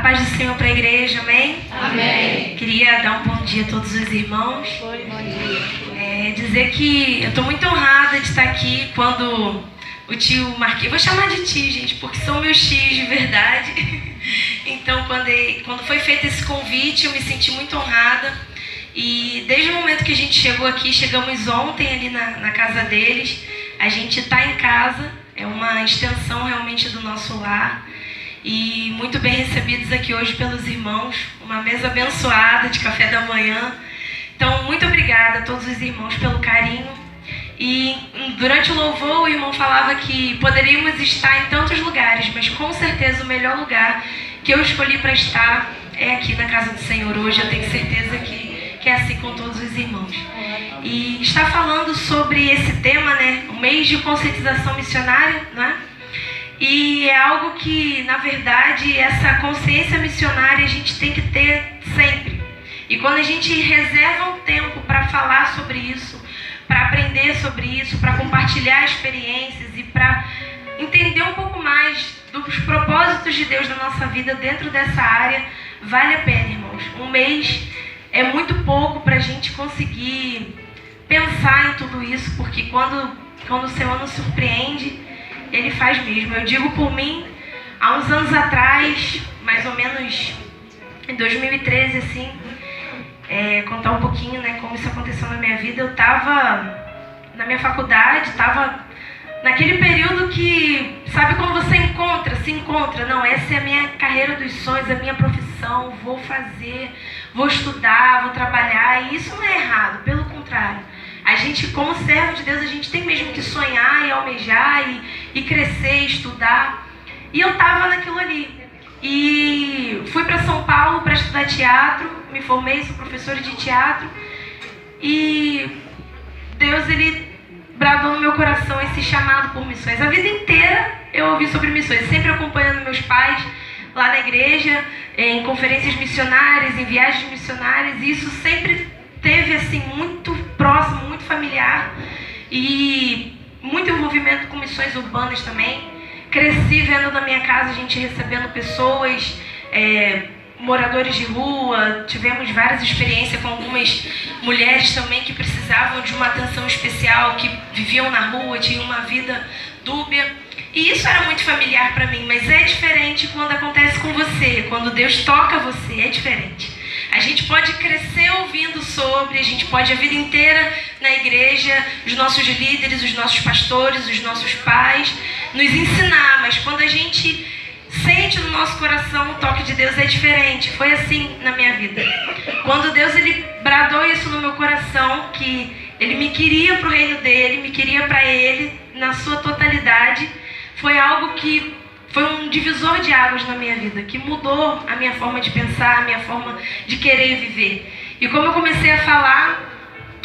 paz do Senhor para a igreja, amém? Amém. Queria dar um bom dia a todos os irmãos. Bom dia. Dizer que eu estou muito honrada de estar aqui quando o tio Marquinhos... Vou chamar de tio, gente, porque são meus tios de verdade. Então, quando foi feito esse convite, eu me senti muito honrada. E desde o momento que a gente chegou aqui, chegamos ontem ali na casa deles. A gente está em casa, é uma extensão realmente do nosso lar. E muito bem recebidos aqui hoje pelos irmãos, uma mesa abençoada de café da manhã. Então, muito obrigada a todos os irmãos pelo carinho. E durante o louvor, o irmão falava que poderíamos estar em tantos lugares, mas com certeza o melhor lugar que eu escolhi para estar é aqui na casa do Senhor hoje. Eu tenho certeza que é assim com todos os irmãos. E está falando sobre esse tema, né? O mês de conscientização missionária, né? E é algo que, na verdade, essa consciência missionária a gente tem que ter sempre. E quando a gente reserva um tempo para falar sobre isso, para aprender sobre isso, para compartilhar experiências e para entender um pouco mais dos propósitos de Deus na nossa vida dentro dessa área, vale a pena, irmãos. Um mês é muito pouco para a gente conseguir pensar em tudo isso, porque quando o Senhor nos surpreende, Ele faz mesmo. Eu digo por mim, há uns anos atrás, mais ou menos em 2013, assim, contar um pouquinho, né, como isso aconteceu na minha vida. Eu estava na minha faculdade, estava naquele período que, sabe quando você se encontra, não, essa é a minha carreira dos sonhos, a minha profissão, vou fazer, vou estudar, vou trabalhar, e isso não é errado, pelo contrário. A gente, como servo de Deus, a gente tem mesmo que sonhar e almejar e crescer, estudar. E eu estava naquilo ali. E fui para São Paulo para estudar teatro, me formei, sou professora de teatro. E Deus, Ele bradou no meu coração esse chamado por missões. A vida inteira eu ouvi sobre missões, sempre acompanhando meus pais lá na igreja, em conferências missionárias, em viagens missionárias. E isso sempre teve assim muito próximo, muito familiar, e muito envolvimento com missões urbanas também. Cresci vendo na minha casa a gente recebendo pessoas, moradores de rua. Tivemos várias experiências com algumas mulheres também que precisavam de uma atenção especial, que viviam na rua, tinham uma vida dúbia. E isso era muito familiar para mim, mas é diferente quando acontece com você, quando Deus toca você, é diferente. A gente pode crescer ouvindo sobre, a gente pode a vida inteira na igreja, os nossos líderes, os nossos pastores, os nossos pais, nos ensinar, mas quando a gente sente no nosso coração o toque de Deus, é diferente. Foi assim na minha vida. Quando Deus, Ele bradou isso no meu coração, que Ele me queria para o reino dEle, me queria para Ele, na sua totalidade, foi algo que foi um divisor de águas na minha vida, que mudou a minha forma de pensar, a minha forma de querer viver. E como eu comecei a falar,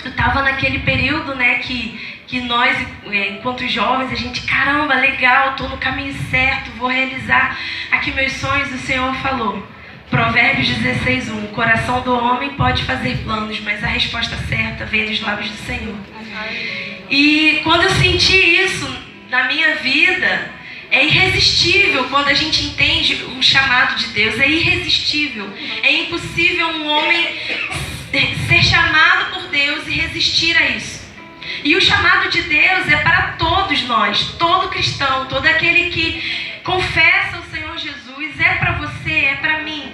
eu estava naquele período, né, que nós, enquanto jovens, a gente, caramba, legal, estou no caminho certo, vou realizar aqui meus sonhos. O Senhor falou, Provérbios 16:1, o coração do homem pode fazer planos, mas a resposta certa vem dos lábios do Senhor. E quando eu senti isso na minha vida, é irresistível quando a gente entende o chamado de Deus. É irresistível. É impossível um homem ser chamado por Deus e resistir a isso. E o chamado de Deus é para todos nós, todo cristão, todo aquele que confessa o Senhor Jesus, é para você, é para mim.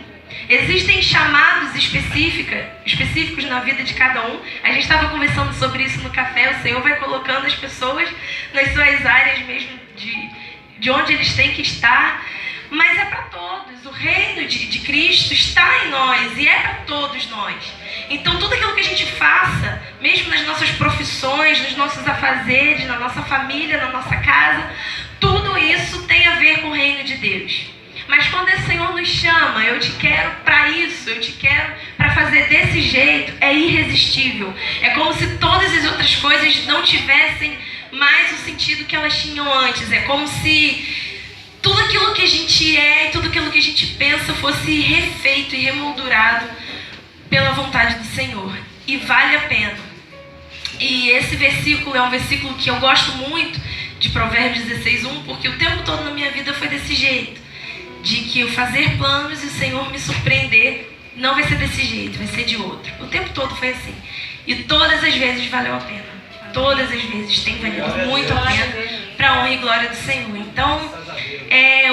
Existem chamados específicos na vida de cada um. A gente estava conversando sobre isso no café. O Senhor vai colocando as pessoas nas suas áreas mesmo de onde eles têm que estar, mas é para todos. O reino de Cristo está em nós e é para todos nós. Então tudo aquilo que a gente faça, mesmo nas nossas profissões, nos nossos afazeres, na nossa família, na nossa casa, tudo isso tem a ver com o reino de Deus. Mas quando o Senhor nos chama, eu te quero para isso, eu te quero para fazer desse jeito, é irresistível. É como se todas as outras coisas não tivessem mais o sentido que elas tinham antes. É como se tudo aquilo que a gente é e tudo aquilo que a gente pensa fosse refeito e remoldurado pela vontade do Senhor. E vale a pena. E esse versículo é um versículo que eu gosto muito, de Provérbios 16:1, porque o tempo todo na minha vida foi desse jeito. de que eu fazer planos e o Senhor me surpreender não vai ser desse jeito, vai ser de outro. O tempo todo foi assim. E todas as vezes valeu a pena. Todas as vezes tem valido muito a pena para a honra e glória do Senhor. Então,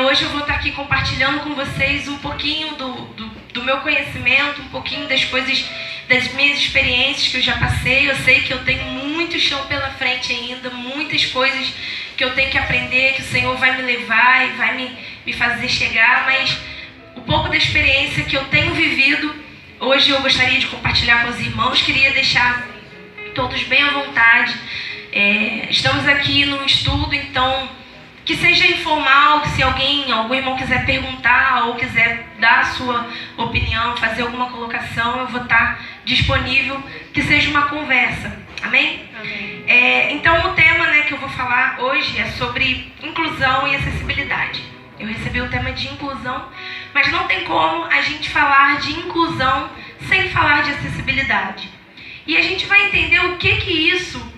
hoje eu vou estar aqui compartilhando com vocês um pouquinho do meu conhecimento, um pouquinho das coisas, das minhas experiências que eu já passei. Eu sei que eu tenho muito chão pela frente ainda, muitas coisas que eu tenho que aprender, que o Senhor vai me levar e vai me fazer chegar, mas um pouco da experiência que eu tenho vivido, hoje eu gostaria de compartilhar com os irmãos. Queria deixar todos bem à vontade. Estamos aqui num estudo, então que seja informal, que se algum irmão quiser perguntar ou quiser dar a sua opinião, fazer alguma colocação, eu vou estar disponível, que seja uma conversa. Amém? Amém. Então o tema, que eu vou falar hoje é sobre inclusão e acessibilidade. Eu recebi o tema de inclusão, mas não tem como a gente falar de inclusão sem falar de acessibilidade. E a gente vai entender o que isso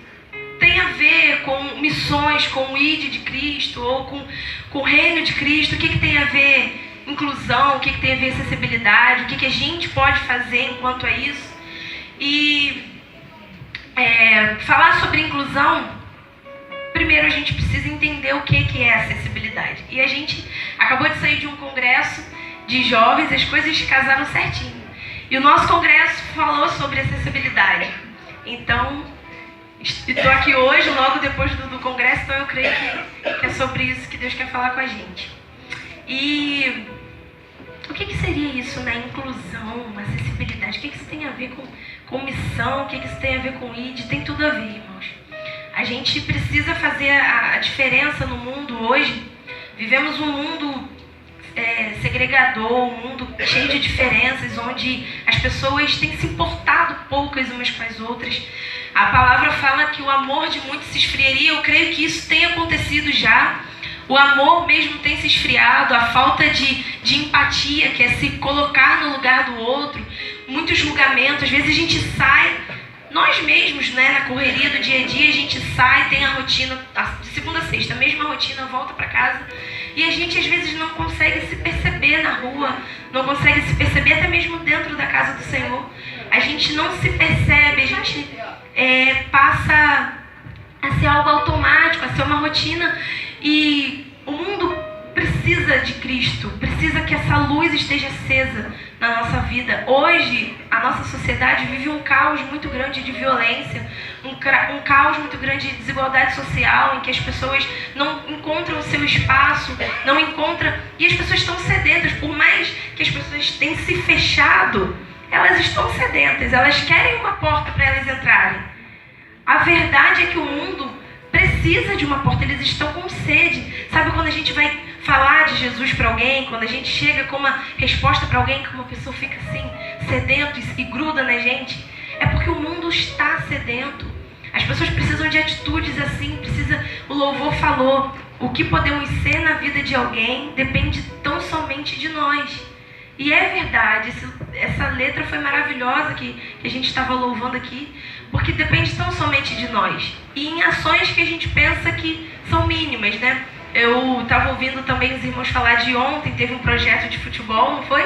tem a ver com missões, com o ID de Cristo, ou com o reino de Cristo. O que tem a ver inclusão, o que tem a ver acessibilidade, o que a gente pode fazer enquanto a isso. E falar sobre inclusão, primeiro a gente precisa entender o que é acessibilidade. E a gente acabou de sair de um congresso de jovens, as coisas casaram certinho. E o nosso congresso falou sobre acessibilidade. Então, estou aqui hoje, logo depois do congresso, então eu creio que é sobre isso que Deus quer falar com a gente. E o que seria isso, inclusão, acessibilidade? O que isso tem a ver com missão? O que isso tem a ver com ID? Tem tudo a ver, irmãos. A gente precisa fazer a diferença no mundo hoje. Vivemos um mundo segregador, um mundo cheio de diferenças, onde as pessoas têm se importado poucas umas com as outras. A palavra fala que o amor de muitos se esfriaria. Eu creio que isso tem acontecido já. O amor mesmo tem se esfriado, a falta de empatia, que é se colocar no lugar do outro, muitos julgamentos. Às vezes a gente sai, nós mesmos, na correria do dia a dia, a gente sai, tem a rotina, de segunda a sexta, a mesma rotina, volta para casa, e a gente às vezes não consegue se perceber na rua, não consegue se perceber até mesmo dentro da casa do Senhor. A gente não se percebe, a gente passa a ser algo automático, a ser uma rotina, e o mundo precisa de Cristo, precisa que essa luz esteja acesa na nossa vida. Hoje, a nossa sociedade vive um caos muito grande de violência, um caos muito grande de desigualdade social, em que as pessoas não encontram o seu espaço, e as pessoas estão sedentas. Por mais que as pessoas tenham se fechado, elas estão sedentas, elas querem uma porta para elas entrarem. A verdade é que o mundo precisa de uma porta, eles estão com sede. Sabe quando a gente vai falar de Jesus para alguém, quando a gente chega com uma resposta para alguém, que uma pessoa fica assim, sedento e gruda na gente? É porque o mundo está sedento. As pessoas precisam de atitudes assim, o louvor falou, o que podemos ser na vida de alguém depende tão somente de nós. E é verdade, essa letra foi maravilhosa que a gente estava louvando aqui, porque depende tão somente de nós. E em ações que a gente pensa que são mínimas, Eu estava ouvindo também os irmãos falar de ontem, teve um projeto de futebol, não foi?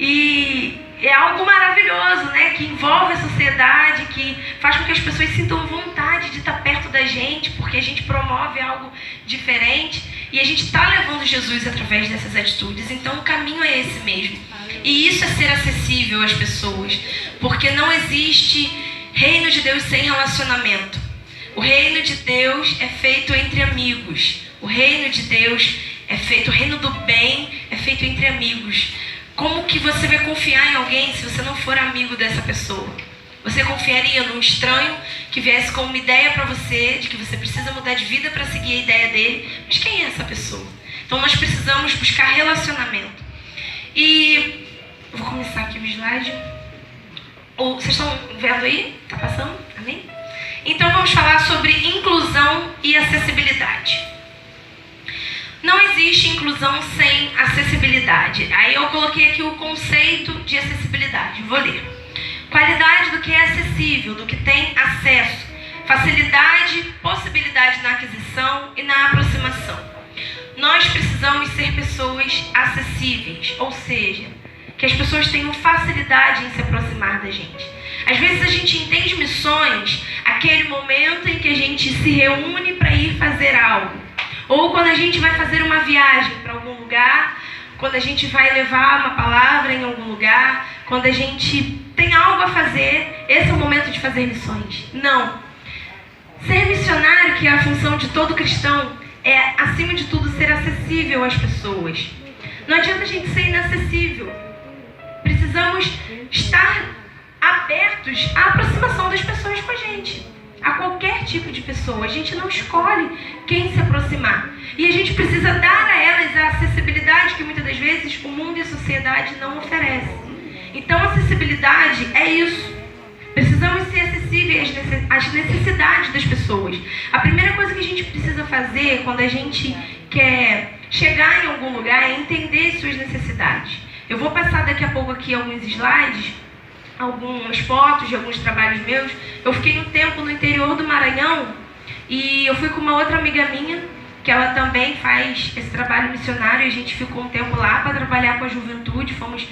E é algo maravilhoso, que envolve a sociedade, que faz com que as pessoas sintam vontade de estar perto da gente, porque a gente promove algo diferente e a gente está levando Jesus através dessas atitudes. Então o caminho é esse mesmo. E isso é ser acessível às pessoas, porque não existe reino de Deus sem relacionamento. O reino de Deus é feito entre amigos. O reino de Deus é feito, o reino do bem é feito entre amigos. Como que você vai confiar em alguém se você não for amigo dessa pessoa? Você confiaria num estranho que viesse com uma ideia para você, de que você precisa mudar de vida para seguir a ideia dele? Mas quem é essa pessoa? Então nós precisamos buscar relacionamento. E eu vou começar aqui o slide. Vocês estão vendo aí? Está passando? Amém? Então vamos falar sobre inclusão e acessibilidade. Não existe inclusão sem acessibilidade. Aí eu coloquei aqui o conceito de acessibilidade. Vou ler. Qualidade do que é acessível, do que tem acesso. Facilidade, possibilidade na aquisição e na aproximação. nós precisamos ser pessoas acessíveis, ou seja, que as pessoas tenham facilidade em se aproximar da gente. Às vezes a gente entende missões, aquele momento em que a gente se reúne para ir fazer algo. Ou quando a gente vai fazer uma viagem para algum lugar, quando a gente vai levar uma palavra em algum lugar, quando a gente tem algo a fazer, esse é o momento de fazer missões. Não. Ser missionário, que é a função de todo cristão, é, acima de tudo, ser acessível às pessoas. Não adianta a gente ser inacessível. Precisamos estar abertos à aproximação das pessoas com a gente. A qualquer tipo de pessoa. A gente não escolhe quem se aproximar. E a gente precisa dar a elas a acessibilidade que muitas das vezes o mundo e a sociedade não oferecem. Então, acessibilidade é isso. Precisamos ser acessíveis às necessidades das pessoas. A primeira coisa que a gente precisa fazer quando a gente quer chegar em algum lugar é entender suas necessidades. Eu vou passar daqui a pouco aqui alguns slides, algumas fotos de alguns trabalhos meus. Eu fiquei um tempo no interior do Maranhão e eu fui com uma outra amiga minha, que ela também faz esse trabalho missionário. A gente ficou um tempo lá para trabalhar com a juventude, fomos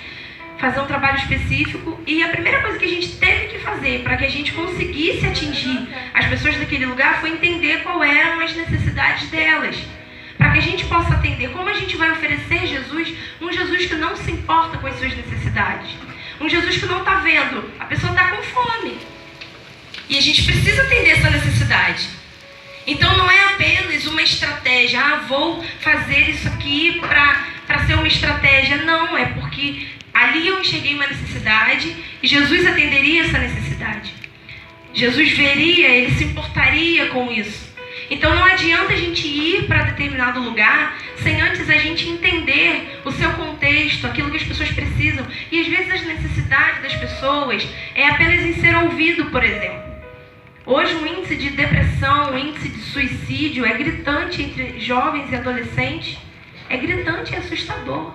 fazer um trabalho específico. E a primeira coisa que a gente teve que fazer para que a gente conseguisse atingir as pessoas daquele lugar foi entender qual eram as necessidades delas, para que a gente possa atender. Como a gente vai oferecer Jesus, um Jesus que não se importa com as suas necessidades, um Jesus que não está vendo, a pessoa está com fome. E a gente precisa atender essa necessidade. Então não é apenas uma estratégia, vou fazer isso aqui para ser uma estratégia. Não, é porque ali eu enxerguei uma necessidade e Jesus atenderia essa necessidade. Jesus veria, ele se importaria com isso. Então não adianta a gente ir para determinado lugar sem antes a gente entender o seu contexto, aquilo que as pessoas precisam. E às vezes as necessidades das pessoas é apenas em ser ouvido, por exemplo. Hoje o índice de depressão, o índice de suicídio é gritante entre jovens e adolescentes. É gritante e assustador.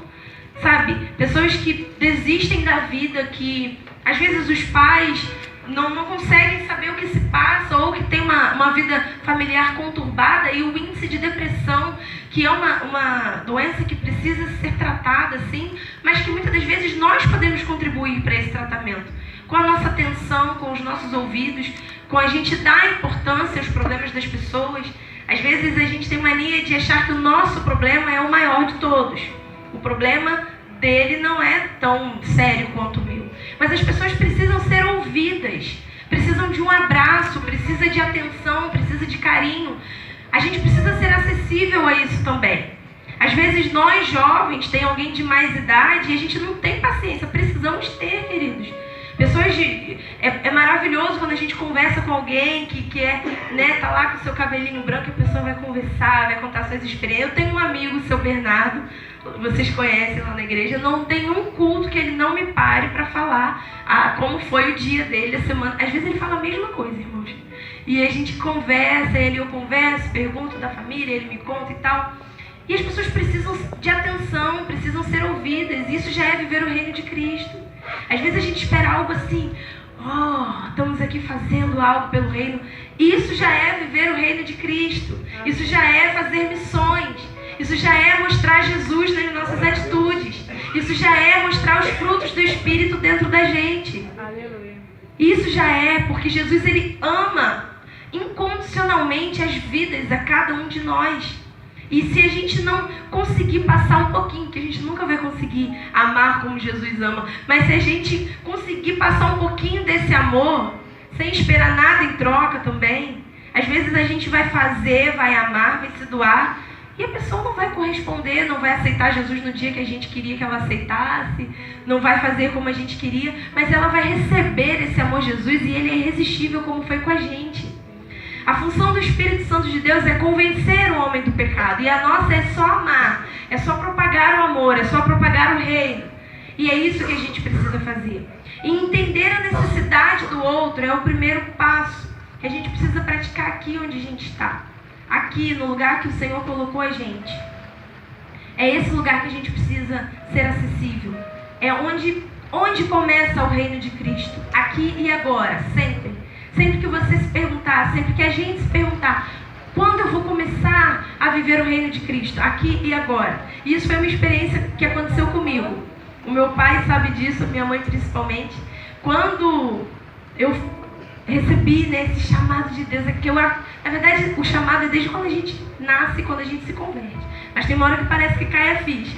Sabe? Pessoas que desistem da vida, que às vezes os pais não conseguem saber o que se passa, ou que tem uma vida familiar conturbada, e o índice de depressão, que é uma doença que precisa ser tratada, sim, mas que muitas das vezes nós podemos contribuir para esse tratamento. Com a nossa atenção, com os nossos ouvidos, com a gente dar importância aos problemas das pessoas. Às vezes a gente tem mania de achar que o nosso problema é o maior de todos. O problema dele não é tão sério quanto o meu. Mas as pessoas precisam ser ouvidas, precisam de um abraço, precisa de atenção, precisa de carinho. A gente precisa ser acessível a isso também. Às vezes nós jovens, tem alguém de mais idade e a gente não tem paciência. Precisamos ter, queridos. Pessoas é maravilhoso quando a gente conversa com alguém que tá lá com o seu cabelinho branco e a pessoa vai conversar, vai contar suas experiências. Eu tenho um amigo, o seu Bernardo, vocês conhecem lá na igreja, não tem um culto que ele não me pare para falar como foi o dia dele, a semana. Às vezes ele fala a mesma coisa, irmãos. E a gente conversa, eu converso, pergunto da família, ele me conta e tal. E as pessoas precisam de atenção, precisam ser ouvidas. Isso já é viver o reino de Cristo. Às vezes a gente espera algo assim, estamos aqui fazendo algo pelo reino. Isso já é viver o reino de Cristo. Isso já é fazer missões. Isso já é mostrar Jesus nas nossas atitudes. Isso já é mostrar os frutos do Espírito dentro da gente. Aleluia. Isso já é porque Jesus, ele ama incondicionalmente as vidas a cada um de nós. E se a gente não conseguir passar um pouquinho, que a gente nunca vai conseguir amar como Jesus ama, mas se a gente conseguir passar um pouquinho desse amor, sem esperar nada em troca também, às vezes a gente vai fazer, vai amar, vai se doar, e a pessoa não vai corresponder, não vai aceitar Jesus no dia que a gente queria que ela aceitasse, não vai fazer como a gente queria, mas ela vai receber esse amor de Jesus e ele é irresistível como foi com a gente. A função do Espírito Santo de Deus é convencer o homem do pecado. E a nossa é só amar. É só propagar o amor. É só propagar o reino. E é isso que a gente precisa fazer. E entender a necessidade do outro é o primeiro passo que a gente precisa praticar aqui onde a gente está. Aqui, no lugar que o Senhor colocou a gente. É esse lugar que a gente precisa ser acessível. É onde começa o reino de Cristo. Aqui e agora, sempre. Sempre que você se perguntar, sempre que a gente se perguntar, quando eu vou começar a viver o reino de Cristo, aqui e agora? E isso foi uma experiência que aconteceu comigo. O meu pai sabe disso, minha mãe principalmente. Quando eu recebi, né, esse chamado de Deus, na verdade, o chamado é desde quando a gente nasce, quando a gente se converte. Mas tem uma hora que parece que cai a ficha.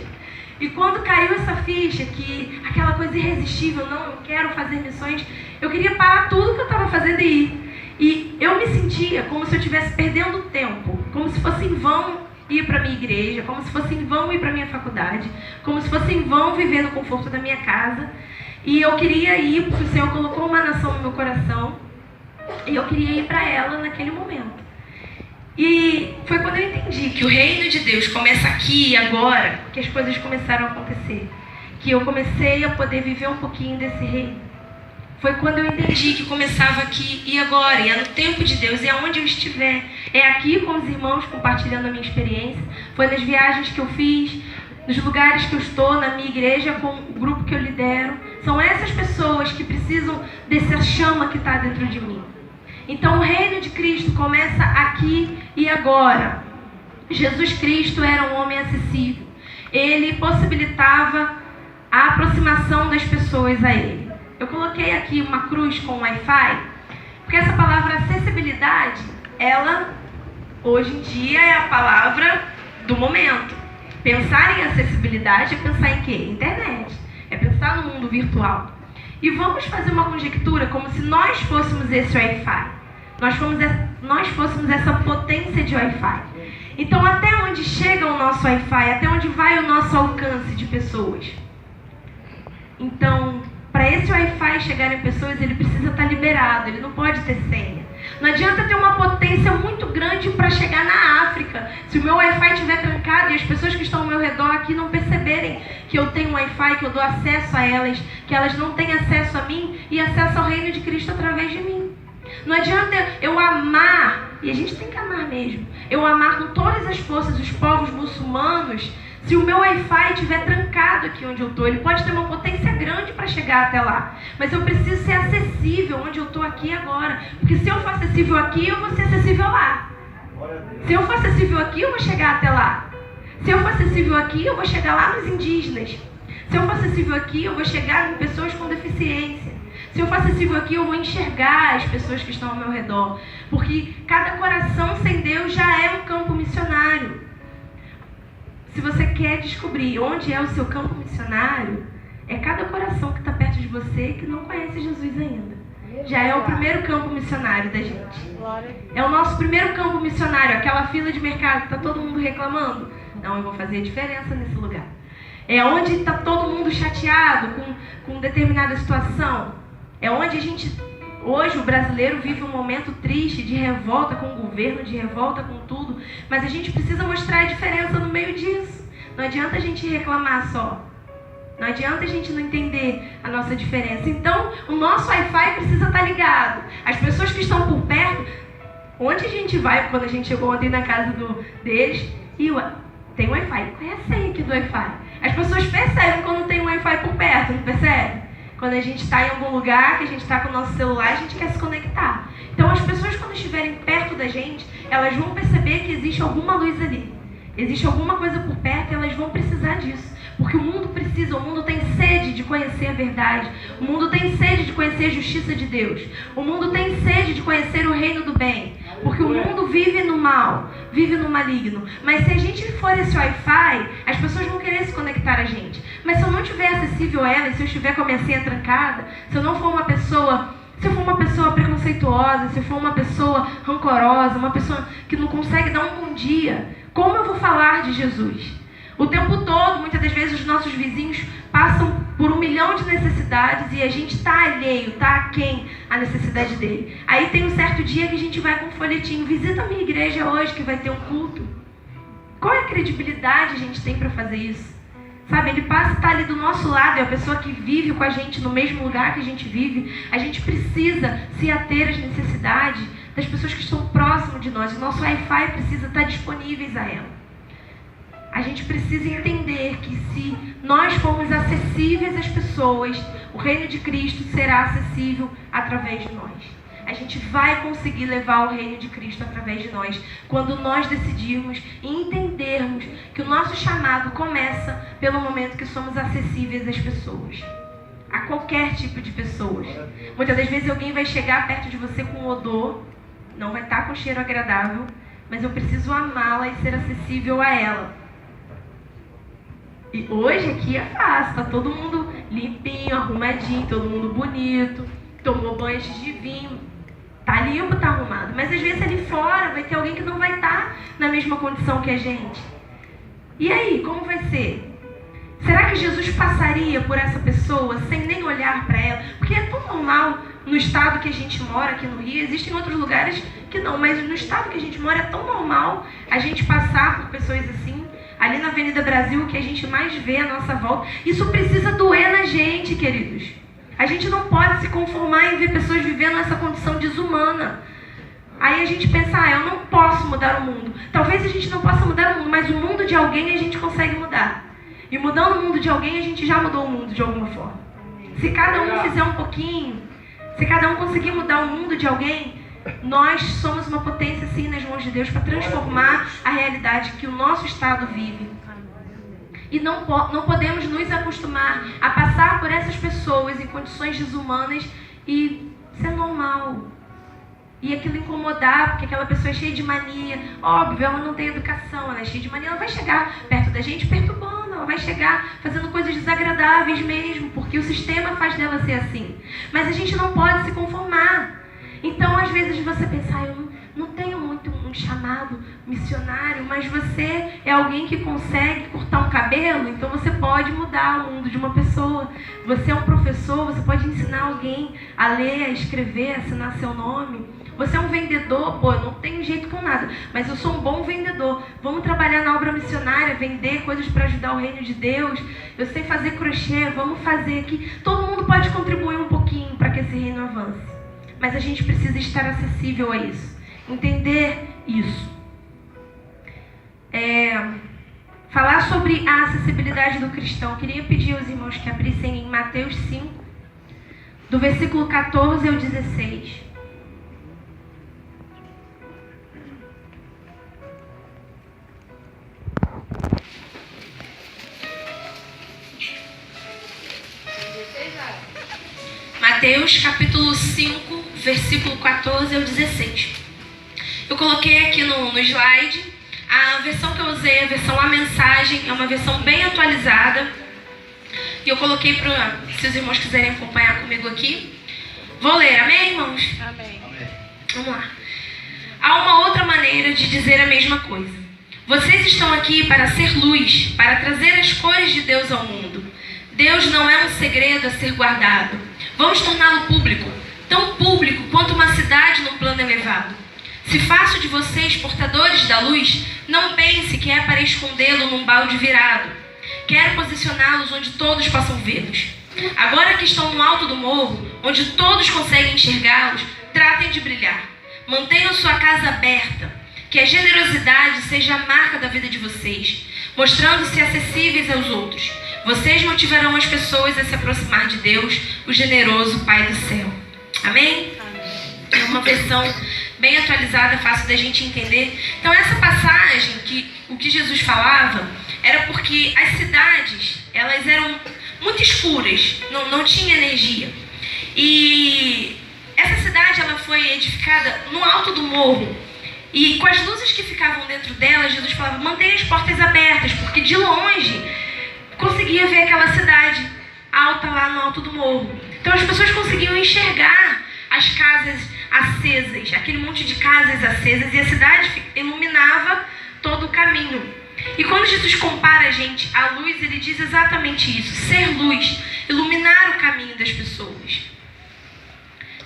E quando caiu essa ficha, que aquela coisa irresistível, não, eu quero fazer missões, eu queria parar tudo que eu estava fazendo e ir. E eu me sentia como se eu estivesse perdendo tempo, como se fosse em vão ir para a minha igreja, como se fosse em vão ir para a minha faculdade, como se fosse em vão viver no conforto da minha casa. E eu queria ir, porque o Senhor colocou uma nação no meu coração, e eu queria ir para ela naquele momento. E foi quando eu entendi que o reino de Deus começa aqui e agora, que as coisas começaram a acontecer. Que eu comecei a poder viver um pouquinho desse reino. Foi quando eu entendi que começava aqui e agora, e é no tempo de Deus, e é onde eu estiver. É aqui com os irmãos, compartilhando a minha experiência. Foi nas viagens que eu fiz, nos lugares que eu estou, na minha igreja, com o grupo que eu lidero. São essas pessoas que precisam dessa chama que está dentro de mim. Então o reino de Cristo começa aqui e agora. Jesus Cristo era um homem acessível. Ele possibilitava a aproximação das pessoas a ele. Eu coloquei aqui uma cruz com Wi-Fi, porque essa palavra acessibilidade, ela, hoje em dia, é a palavra do momento. Pensar em acessibilidade é pensar em quê? Internet. É pensar no mundo virtual. E vamos fazer uma conjectura como se nós fôssemos esse Wi-Fi. Nós fôssemos essa potência de Wi-Fi. Então, até onde chega o nosso Wi-Fi? Até onde vai o nosso alcance de pessoas? Então, para esse Wi-Fi chegar em pessoas, ele precisa estar liberado, ele não pode ter senha. Não adianta ter uma potência muito grande para chegar na África. Se o meu Wi-Fi estiver trancado e as pessoas que estão ao meu redor aqui não perceberem que eu tenho Wi-Fi, que eu dou acesso a elas, que elas não têm acesso a mim e acesso ao reino de Cristo através de mim. Não adianta eu amar, e a gente tem que amar mesmo, eu amar com todas as forças os povos muçulmanos, se o meu Wi-Fi estiver trancado aqui onde eu estou. Ele pode ter uma potência grande para chegar até lá, mas eu preciso ser acessível onde eu estou aqui agora, porque se eu for acessível aqui, eu vou ser acessível lá. Se eu for acessível aqui, eu vou chegar até lá. Se eu for acessível aqui, eu vou chegar lá nos indígenas. Se eu for acessível aqui, eu vou chegar em pessoas com deficiência. Se eu for acessível aqui, eu vou enxergar as pessoas que estão ao meu redor, porque cada coração sem Deus já é um campo missionário. Se você quer descobrir onde é o seu campo missionário, é cada coração que está perto de você que não conhece Jesus ainda. Já é o primeiro campo missionário da gente. É o nosso primeiro campo missionário, aquela fila de mercado que está todo mundo reclamando. Não, eu vou fazer a diferença nesse lugar. É onde está todo mundo chateado com determinada situação. É onde a gente, hoje o brasileiro vive um momento triste de revolta com o governo, de revolta com tudo, mas a gente precisa mostrar a diferença no meio disso. Não adianta a gente reclamar só. Não adianta a gente não entender a nossa diferença. Então, o nosso Wi-Fi precisa estar ligado. As pessoas que estão por perto, onde a gente vai, quando a gente chegou ontem na casa deles, e tem Wi-Fi. Qual é a senha aqui do Wi-Fi? As pessoas percebem quando tem um Wi-Fi por perto, não percebe? Quando a gente está em algum lugar, que a gente está com o nosso celular, a gente quer se conectar. Então, as pessoas, quando estiverem perto da gente, elas vão perceber que existe alguma luz ali. Existe alguma coisa por perto e elas vão precisar disso. Porque o mundo precisa, o mundo tem sede de conhecer a verdade. O mundo tem sede de conhecer a justiça de Deus. O mundo tem sede de conhecer o reino do bem. Porque o mundo vive no mal, vive no maligno. Mas se a gente for esse Wi-Fi, as pessoas vão querer se conectar a gente. Mas se eu não estiver acessível a elas, se eu estiver com a minha senha trancada, se eu não for uma pessoa... Se eu for uma pessoa preconceituosa, se eu for uma pessoa rancorosa, uma pessoa que não consegue dar um bom dia, como eu vou falar de Jesus? O tempo todo, muitas das vezes, os nossos vizinhos passam por 1 milhão de necessidades e a gente está alheio, está aquém à necessidade dele. Aí tem um certo dia que a gente vai com um folhetinho, visita a minha igreja hoje que vai ter um culto. Qual é a credibilidade a gente tem para fazer isso? Sabe, ele passa e está ali do nosso lado, é a pessoa que vive com a gente no mesmo lugar que a gente vive. A gente precisa se ater às necessidades das pessoas que estão próximo de nós. O nosso Wi-Fi precisa estar disponíveis a ela. A gente precisa entender que se nós formos acessíveis às pessoas, o reino de Cristo será acessível através de nós. A A gente vai conseguir levar o reino de Cristo através de nós, quando nós decidirmos e entendermos que o nosso chamado começa pelo momento que somos acessíveis às pessoas, a qualquer tipo de pessoas. Muitas das vezes alguém vai chegar perto de você com odor, não vai estar com cheiro agradável, mas eu preciso amá-la e ser acessível a ela. E hoje aqui é fácil, tá todo mundo limpinho, arrumadinho, todo mundo bonito, tomou banho antes de vir, tá limpo, tá arrumado. Mas às vezes ali fora vai ter alguém que não vai estar na mesma condição que a gente. E aí, como vai ser? Será que Jesus passaria por essa pessoa sem nem olhar para ela? Porque é tão normal no estado que a gente mora, aqui no Rio, existem outros lugares que não, mas no estado que a gente mora é tão normal a gente passar por pessoas assim. Ali na Avenida Brasil, o que a gente mais vê à nossa volta, isso precisa doer na gente, queridos. A gente não pode se conformar em ver pessoas vivendo nessa condição desumana. Aí a gente pensa, eu não posso mudar o mundo. Talvez a gente não possa mudar o mundo, mas o mundo de alguém a gente consegue mudar. E mudando o mundo de alguém, a gente já mudou o mundo de alguma forma. Se cada um fizer um pouquinho, se cada um conseguir mudar o mundo de alguém, nós somos uma potência, sim, nas mãos de Deus para transformar a realidade que o nosso estado vive. E não podemos nos acostumar a passar por essas pessoas em condições desumanas e ser normal. E aquilo incomodar, porque aquela pessoa é cheia de mania. Óbvio, ela não tem educação, ela é cheia de mania. Ela vai chegar perto da gente perturbando, ela vai chegar fazendo coisas desagradáveis mesmo, porque o sistema faz dela ser assim. Mas a gente não pode se conformar. Então, às vezes você pensa, eu não tenho muito um chamado missionário, mas você é alguém que consegue cortar um cabelo, então você pode mudar o mundo de uma pessoa. Você é um professor, você pode ensinar alguém a ler, a escrever, a assinar seu nome. Você é um vendedor, eu não tenho jeito com nada, mas eu sou um bom vendedor. Vamos trabalhar na obra missionária, vender coisas para ajudar o reino de Deus. Eu sei fazer crochê, vamos fazer aqui. Todo mundo pode contribuir um pouquinho para que esse reino avance. Mas a gente precisa estar acessível a isso. Entender isso. Falar sobre a acessibilidade do cristão. Eu queria pedir aos irmãos que abrissem em Mateus 5, do versículo 14 ao 16. Mateus capítulo 5, versículo 14 ao 16. Eu coloquei aqui no slide, a versão que eu usei, a versão A Mensagem, é uma versão bem atualizada. E eu coloquei para, se os irmãos quiserem acompanhar comigo aqui. Vou ler, amém, irmãos? Amém. Vamos lá. Há uma outra maneira de dizer a mesma coisa. Vocês estão aqui para ser luz, para trazer as cores de Deus ao mundo. Deus não é um segredo a ser guardado. Vamos torná-lo público, tão público quanto uma cidade num plano elevado. Se faço de vocês portadores da luz, não pense que é para escondê-lo num balde virado. Quero posicioná-los onde todos possam vê-los. Agora que estão no alto do morro, onde todos conseguem enxergá-los, tratem de brilhar. Mantenham sua casa aberta. Que a generosidade seja a marca da vida de vocês, mostrando-se acessíveis aos outros. Vocês motivarão as pessoas a se aproximar de Deus, o generoso Pai do céu. Amém? É uma versão bem atualizada, fácil da gente entender. Então essa passagem, o que Jesus falava, era porque as cidades, elas eram muito escuras, não tinha energia. E essa cidade, ela foi edificada no alto do morro. E com as luzes que ficavam dentro dela, Jesus falava, mantenha as portas abertas, porque de longe conseguia ver aquela cidade alta lá no alto do morro. Então as pessoas conseguiam enxergar as casas acesas, aquele monte de casas acesas, e a cidade iluminava todo o caminho. E quando Jesus compara a gente à luz, ele diz exatamente isso, ser luz, iluminar o caminho das pessoas,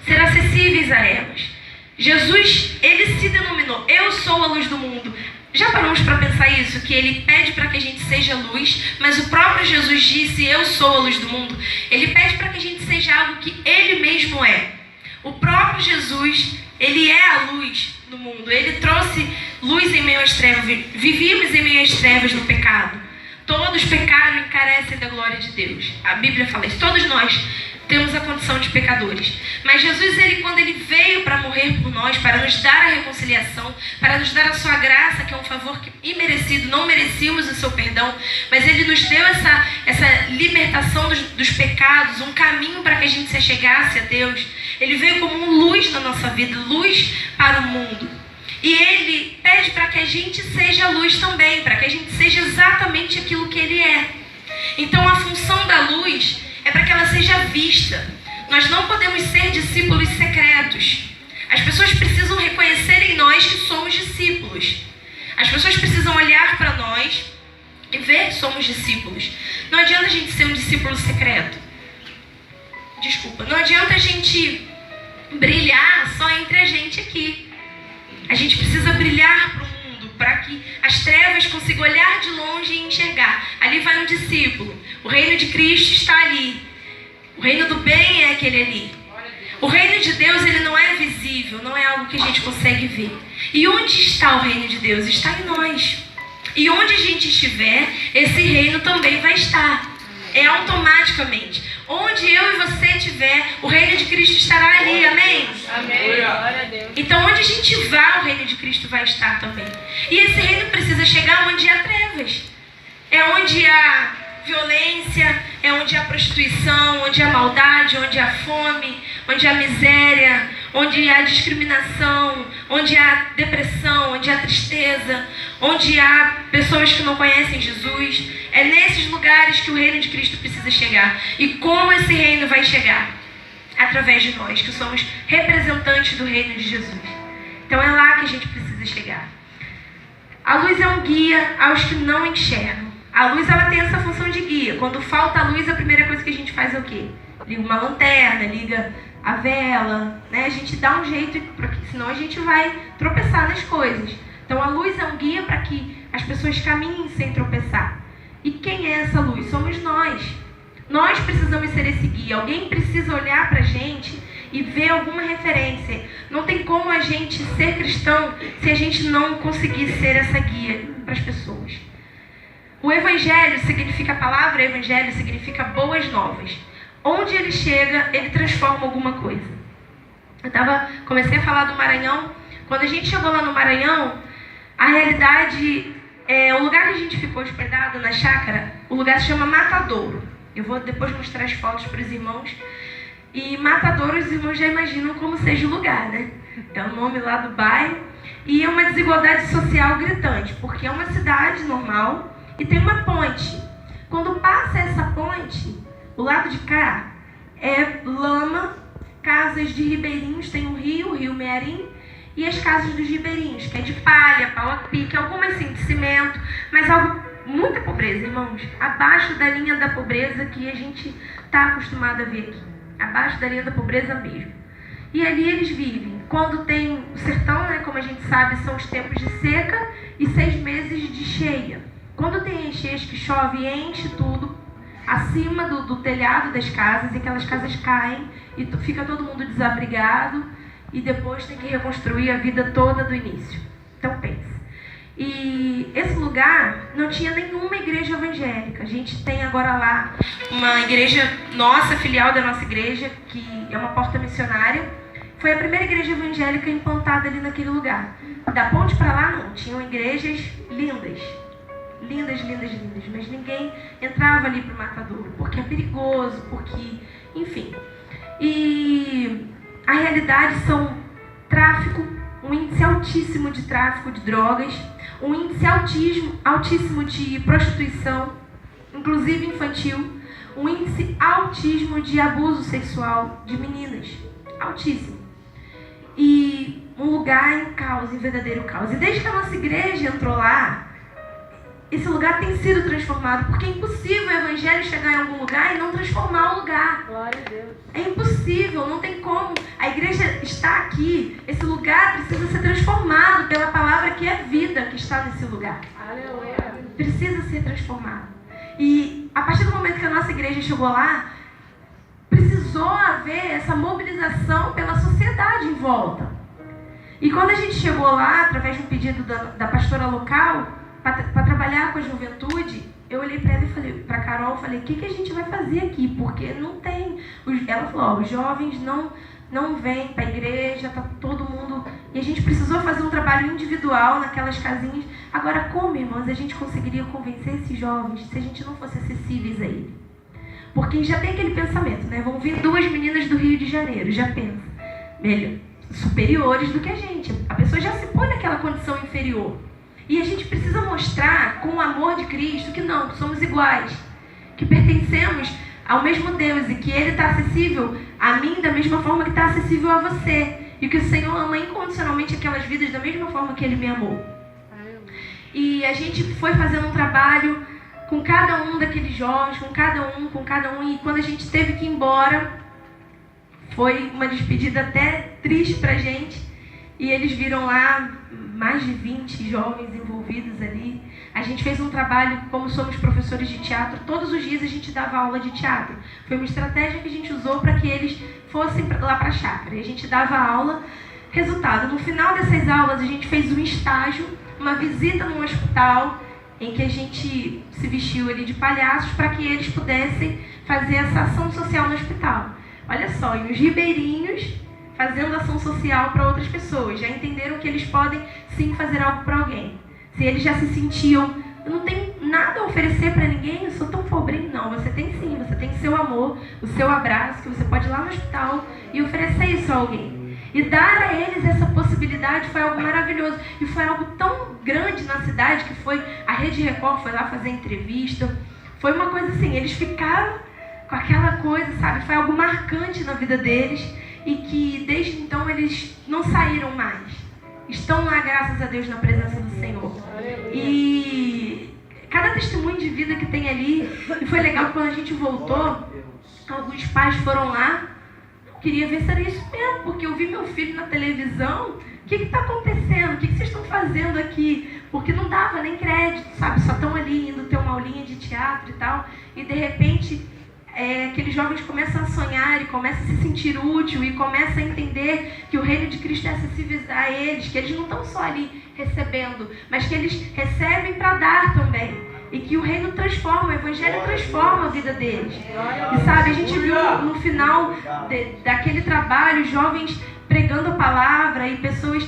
ser acessíveis a elas. Jesus, ele se denominou, eu sou a luz do mundo. Já paramos para pensar isso? Que ele pede para que a gente seja luz, mas o próprio Jesus disse, eu sou a luz do mundo. Ele pede para que a gente seja algo que ele mesmo é. O próprio Jesus, ele é a luz do mundo. Ele trouxe luz em meio às trevas. Vivíamos em meio às trevas no pecado. Todos pecaram e carecem da glória de Deus. A Bíblia fala isso. Todos nós temos a condição de pecadores. Mas Jesus, quando ele veio para morrer por nós, para nos dar a reconciliação, para nos dar a sua graça, que é um favor imerecido, não merecíamos o seu perdão, mas ele nos deu essa libertação dos pecados, um caminho para que a gente se achegasse a Deus. Ele veio como luz na nossa vida, luz para o mundo. E ele pede para que a gente seja luz também, para que a gente seja exatamente aquilo que ele é. Então a função da luz é para que ela seja vista. Nós não podemos ser discípulos secretos. As pessoas precisam reconhecer em nós que somos discípulos. As pessoas precisam olhar para nós e ver que somos discípulos. Não adianta a gente ser um discípulo secreto. Não adianta a gente brilhar só entre a gente aqui. A gente precisa brilhar para o mundo, para que as trevas consigam olhar de longe e enxergar. Ali vai um discípulo. O reino de Cristo está ali. O reino do bem é aquele ali. O reino de Deus, ele não é visível, não é algo que a gente consegue ver. E onde está o reino de Deus? Está em nós. E onde a gente estiver, esse reino também vai estar. É automaticamente. Onde eu e você estiver, o reino de Cristo estará ali, amém? Amém. Glória a Deus. Então onde a gente vai, o reino de Cristo vai estar também. E esse reino precisa chegar onde há trevas. É onde há violência, é onde há prostituição, onde há maldade, onde há fome, onde há miséria, onde há discriminação, onde há depressão, onde há tristeza, onde há pessoas que não conhecem Jesus. É nesses lugares que o reino de Cristo precisa chegar. E como esse reino vai chegar? Através de nós, que somos representantes do reino de Jesus. Então é lá que a gente precisa chegar. A luz é um guia aos que não enxergam. A luz, ela tem essa função de guia. Quando falta a luz, a primeira coisa que a gente faz é o quê? Liga uma lanterna, liga a vela, né? A gente dá um jeito, porque senão a gente vai tropeçar nas coisas. Então a luz é um guia para que as pessoas caminhem sem tropeçar. E quem é essa luz? Somos nós. Nós precisamos ser esse guia. Alguém precisa olhar para a gente e ver alguma referência. Não tem como a gente ser cristão se a gente não conseguir ser essa guia para as pessoas. O evangelho significa, a palavra evangelho significa boas novas. Onde ele chega, ele transforma alguma coisa. Comecei a falar do Maranhão. Quando a gente chegou lá no Maranhão, a realidade, o lugar que a gente ficou hospedado na chácara, o lugar se chama Matadouro. Eu vou depois mostrar as fotos para os irmãos. E Matadouro, os irmãos já imaginam como seja o lugar, né? É o nome lá do bairro. E é uma desigualdade social gritante, porque é uma cidade normal e tem uma ponte. Quando passa essa ponte, o lado de cá é lama, casas de ribeirinhos, tem o Rio Mearim, e as casas dos ribeirinhos, que é de palha, pau a pique, algumas sim de cimento, mas algo, muita pobreza, irmãos, abaixo da linha da pobreza que a gente está acostumado a ver aqui, abaixo da linha da pobreza mesmo. E ali eles vivem. Quando tem o sertão, né, como a gente sabe, são os tempos de seca e 6 meses de cheia. Quando tem encheias que chove e enche tudo acima do telhado das casas, e aquelas casas caem e fica todo mundo desabrigado e depois tem que reconstruir a vida toda do início. Então pense. E esse lugar não tinha nenhuma igreja evangélica. A gente tem agora lá uma igreja nossa, filial da nossa igreja, que é uma porta missionária. Foi a primeira igreja evangélica implantada ali naquele lugar. Da ponte para lá não, tinham igrejas lindas. Lindas, mas ninguém entrava ali para o Matadouro, porque é perigoso, porque, enfim. E a realidade são tráfico, um índice altíssimo de tráfico de drogas, um índice altíssimo de prostituição, inclusive infantil, um índice altíssimo de abuso sexual de meninas, altíssimo. E um lugar em caos, em verdadeiro caos. E desde que a nossa igreja entrou lá, esse lugar tem sido transformado, porque é impossível o evangelho chegar em algum lugar e não transformar o lugar. Glória a Deus. É impossível, não tem como. A igreja está aqui, esse lugar precisa ser transformado pela palavra que é vida que está nesse lugar. Aleluia. Precisa ser transformado. E a partir do momento que a nossa igreja chegou lá, precisou haver essa mobilização pela sociedade em volta. E quando a gente chegou lá, através de um pedido da pastora local, para trabalhar com a juventude, eu olhei para ela e falei, para Carol, falei, o que a gente vai fazer aqui? Porque não tem Ela falou, ó, os jovens não vêm para a igreja, tá todo mundo... E a gente precisou fazer um trabalho individual naquelas casinhas. Agora, como, irmãos, a gente conseguiria convencer esses jovens se a gente não fosse acessíveis a ele? Porque já tem aquele pensamento, né? Vão vir 2 meninas do Rio de Janeiro, já pensa. Melhor, superiores do que a gente. A pessoa já se põe naquela condição inferior. E a gente precisa mostrar, com o amor de Cristo, que não, que somos iguais. Que pertencemos ao mesmo Deus e que Ele está acessível a mim da mesma forma que está acessível a você. E que o Senhor ama incondicionalmente aquelas vidas da mesma forma que Ele me amou. E a gente foi fazendo um trabalho com cada um daqueles jovens, com cada um. E quando a gente teve que ir embora, foi uma despedida até triste pra gente. E eles viram lá mais de 20 jovens envolvidos ali. A gente fez um trabalho, como somos professores de teatro, todos os dias a gente dava aula de teatro. Foi uma estratégia que a gente usou para que eles fossem lá para a chácara. E a gente dava aula. Resultado, no final dessas aulas a gente fez um estágio, uma visita num hospital, em que a gente se vestiu ali de palhaços para que eles pudessem fazer essa ação social no hospital. Olha só, e os ribeirinhos fazendo ação social para outras pessoas, já entenderam que eles podem sim fazer algo para alguém. Se eles já se sentiam, eu não tenho nada a oferecer para ninguém, eu sou tão pobrinho, não. Você tem sim, você tem seu amor, o seu abraço, que você pode ir lá no hospital e oferecer isso a alguém. E dar a eles essa possibilidade foi algo maravilhoso. E foi algo tão grande na cidade que foi, a Rede Record foi lá fazer entrevista. Foi uma coisa assim, eles ficaram com aquela coisa, sabe? Foi algo marcante na vida deles e que desde então eles não saíram mais. Estão lá, graças a Deus, na presença do Senhor. E cada testemunho de vida que tem ali, e foi legal quando a gente voltou, alguns pais foram lá. Queria ver se era isso mesmo, porque eu vi meu filho na televisão. O que está acontecendo? O que vocês estão fazendo aqui? Porque não dava nem crédito, sabe? Só estão ali indo ter uma aulinha de teatro e tal. E de repente, aqueles jovens começam a sonhar e começam a se sentir útil e começam a entender que o reino de Cristo é acessível a eles, que eles não estão só ali recebendo, mas que eles recebem para dar também. E que o reino transforma, o evangelho transforma a vida deles. E sabe, a gente viu no final daquele trabalho, jovens pregando a palavra e pessoas,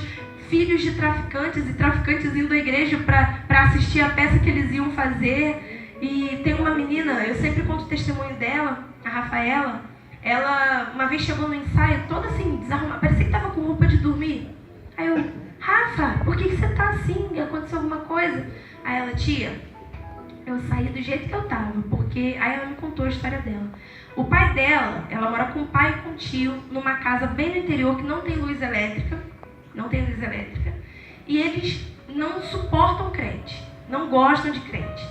filhos de traficantes e traficantes indo à igreja para assistir a peça que eles iam fazer. E tem uma menina, eu sempre conto o testemunho dela, a Rafaela. Ela uma vez chegou no ensaio toda assim, desarrumada, parecia que estava com roupa de dormir. Aí eu, Rafa, por que você tá assim? Aconteceu alguma coisa? Aí ela, tia, eu saí do jeito que eu tava, porque aí ela me contou a história dela. O pai dela, ela mora com o pai e com o tio, numa casa bem no interior que não tem luz elétrica, e eles não suportam crente, não gostam de crente.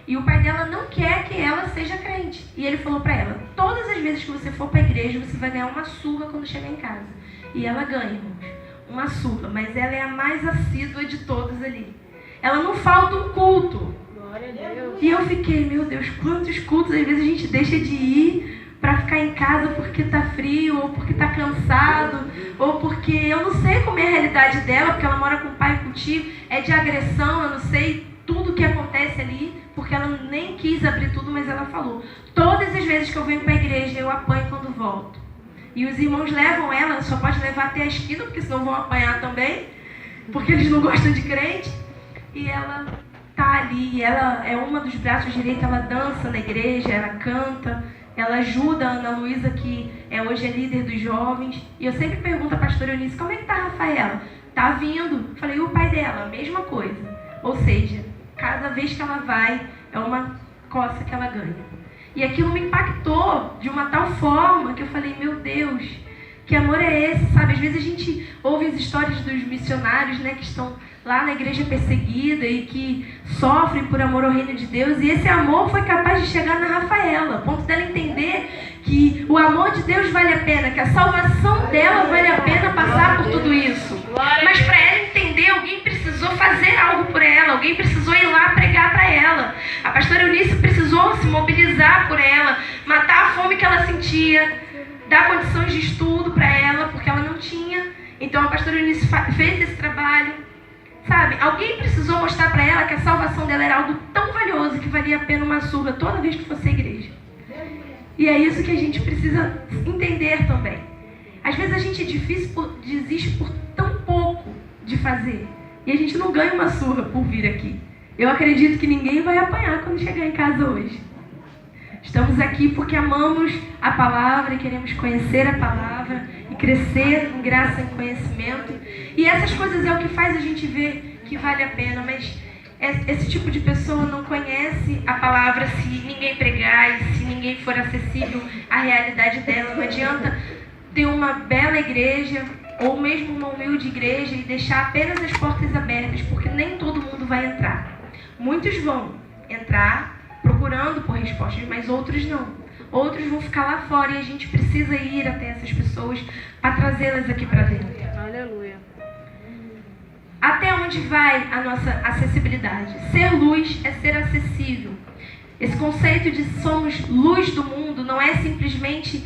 E o pai dela não quer que ela seja crente. E ele falou pra ela, todas as vezes que você for pra igreja, você vai ganhar uma surra quando chegar em casa. E ela ganha, irmãos, uma surra, mas ela é a mais assídua de todas ali. Ela não falta um culto. E eu fiquei, meu Deus, quantos cultos às vezes a gente deixa de ir para ficar em casa porque tá frio, ou porque tá cansado, ou porque eu não sei como é a realidade dela, porque ela mora com o pai e com o tio, é de agressão, eu não sei tudo o que acontece ali, porque ela nem quis abrir tudo, mas ela falou, todas as vezes que eu venho para a igreja eu apanho quando volto. E os irmãos levam ela, só pode levar até a esquina, porque senão vão apanhar também, porque eles não gostam de crente, e ela tá ali, ela é uma dos braços direitos, ela dança na igreja, ela canta, ela ajuda a Ana Luísa, que hoje é líder dos jovens. E eu sempre pergunto à pastora Eunice, como é que tá a Rafaela? Tá vindo. Falei, e o pai dela? Mesma coisa. Ou seja, cada vez que ela vai, é uma coça que ela ganha. E aquilo me impactou de uma tal forma que eu falei, meu Deus, que amor é esse, sabe? Às vezes a gente ouve as histórias dos missionários, né, que estão lá na igreja perseguida e que sofrem por amor ao reino de Deus, e esse amor foi capaz de chegar na Rafaela, a ponto dela entender que o amor de Deus vale a pena, que a salvação dela vale a pena passar por tudo isso. Mas para ela entender, alguém precisou fazer algo por ela, alguém precisou ir lá pregar para ela. A pastora Eunice precisou se mobilizar por ela, matar a fome que ela sentia, dar condições de estudo para ela, porque ela não tinha. Então a pastora Eunice fez esse trabalho. Sabe, alguém precisou mostrar para ela que a salvação dela era algo tão valioso que valia a pena uma surra toda vez que fosse à igreja. E é isso que a gente precisa entender também. Às vezes a gente desiste por tão pouco de fazer. E a gente não ganha uma surra por vir aqui. Eu acredito que ninguém vai apanhar quando chegar em casa hoje. Estamos aqui porque amamos a palavra e queremos conhecer a palavra e crescer em graça e conhecimento. E essas coisas é o que faz a gente ver que vale a pena. Mas esse tipo de pessoa não conhece a palavra se ninguém pregar e se ninguém for acessível à realidade dela. Não adianta ter uma bela igreja ou mesmo uma humilde igreja e deixar apenas as portas abertas, porque nem todo mundo vai entrar. Muitos vão entrar procurando por respostas, mas outros não. Outros vão ficar lá fora e a gente precisa ir até essas pessoas para trazê-las aqui para dentro. Aleluia. Até onde vai a nossa acessibilidade? Ser luz é ser acessível. Esse conceito de somos luz do mundo não é simplesmente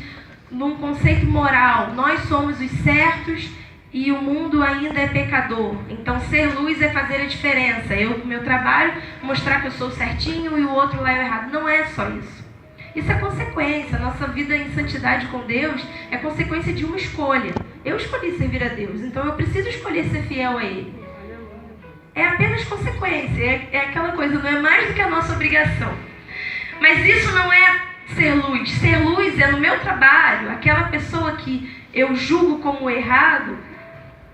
num conceito moral. Nós somos os certos e o mundo ainda é pecador. Então ser luz é fazer a diferença. Eu, no meu trabalho, mostrar que eu sou certinho e o outro lá é o errado. Não é só isso. Isso é consequência. Nossa vida em santidade com Deus é consequência de uma escolha. Eu escolhi servir a Deus, então eu preciso escolher ser fiel a Ele. É apenas consequência. É aquela coisa, não é mais do que a nossa obrigação. Mas isso não é ser luz. Ser luz é no meu trabalho, aquela pessoa que eu julgo como errado,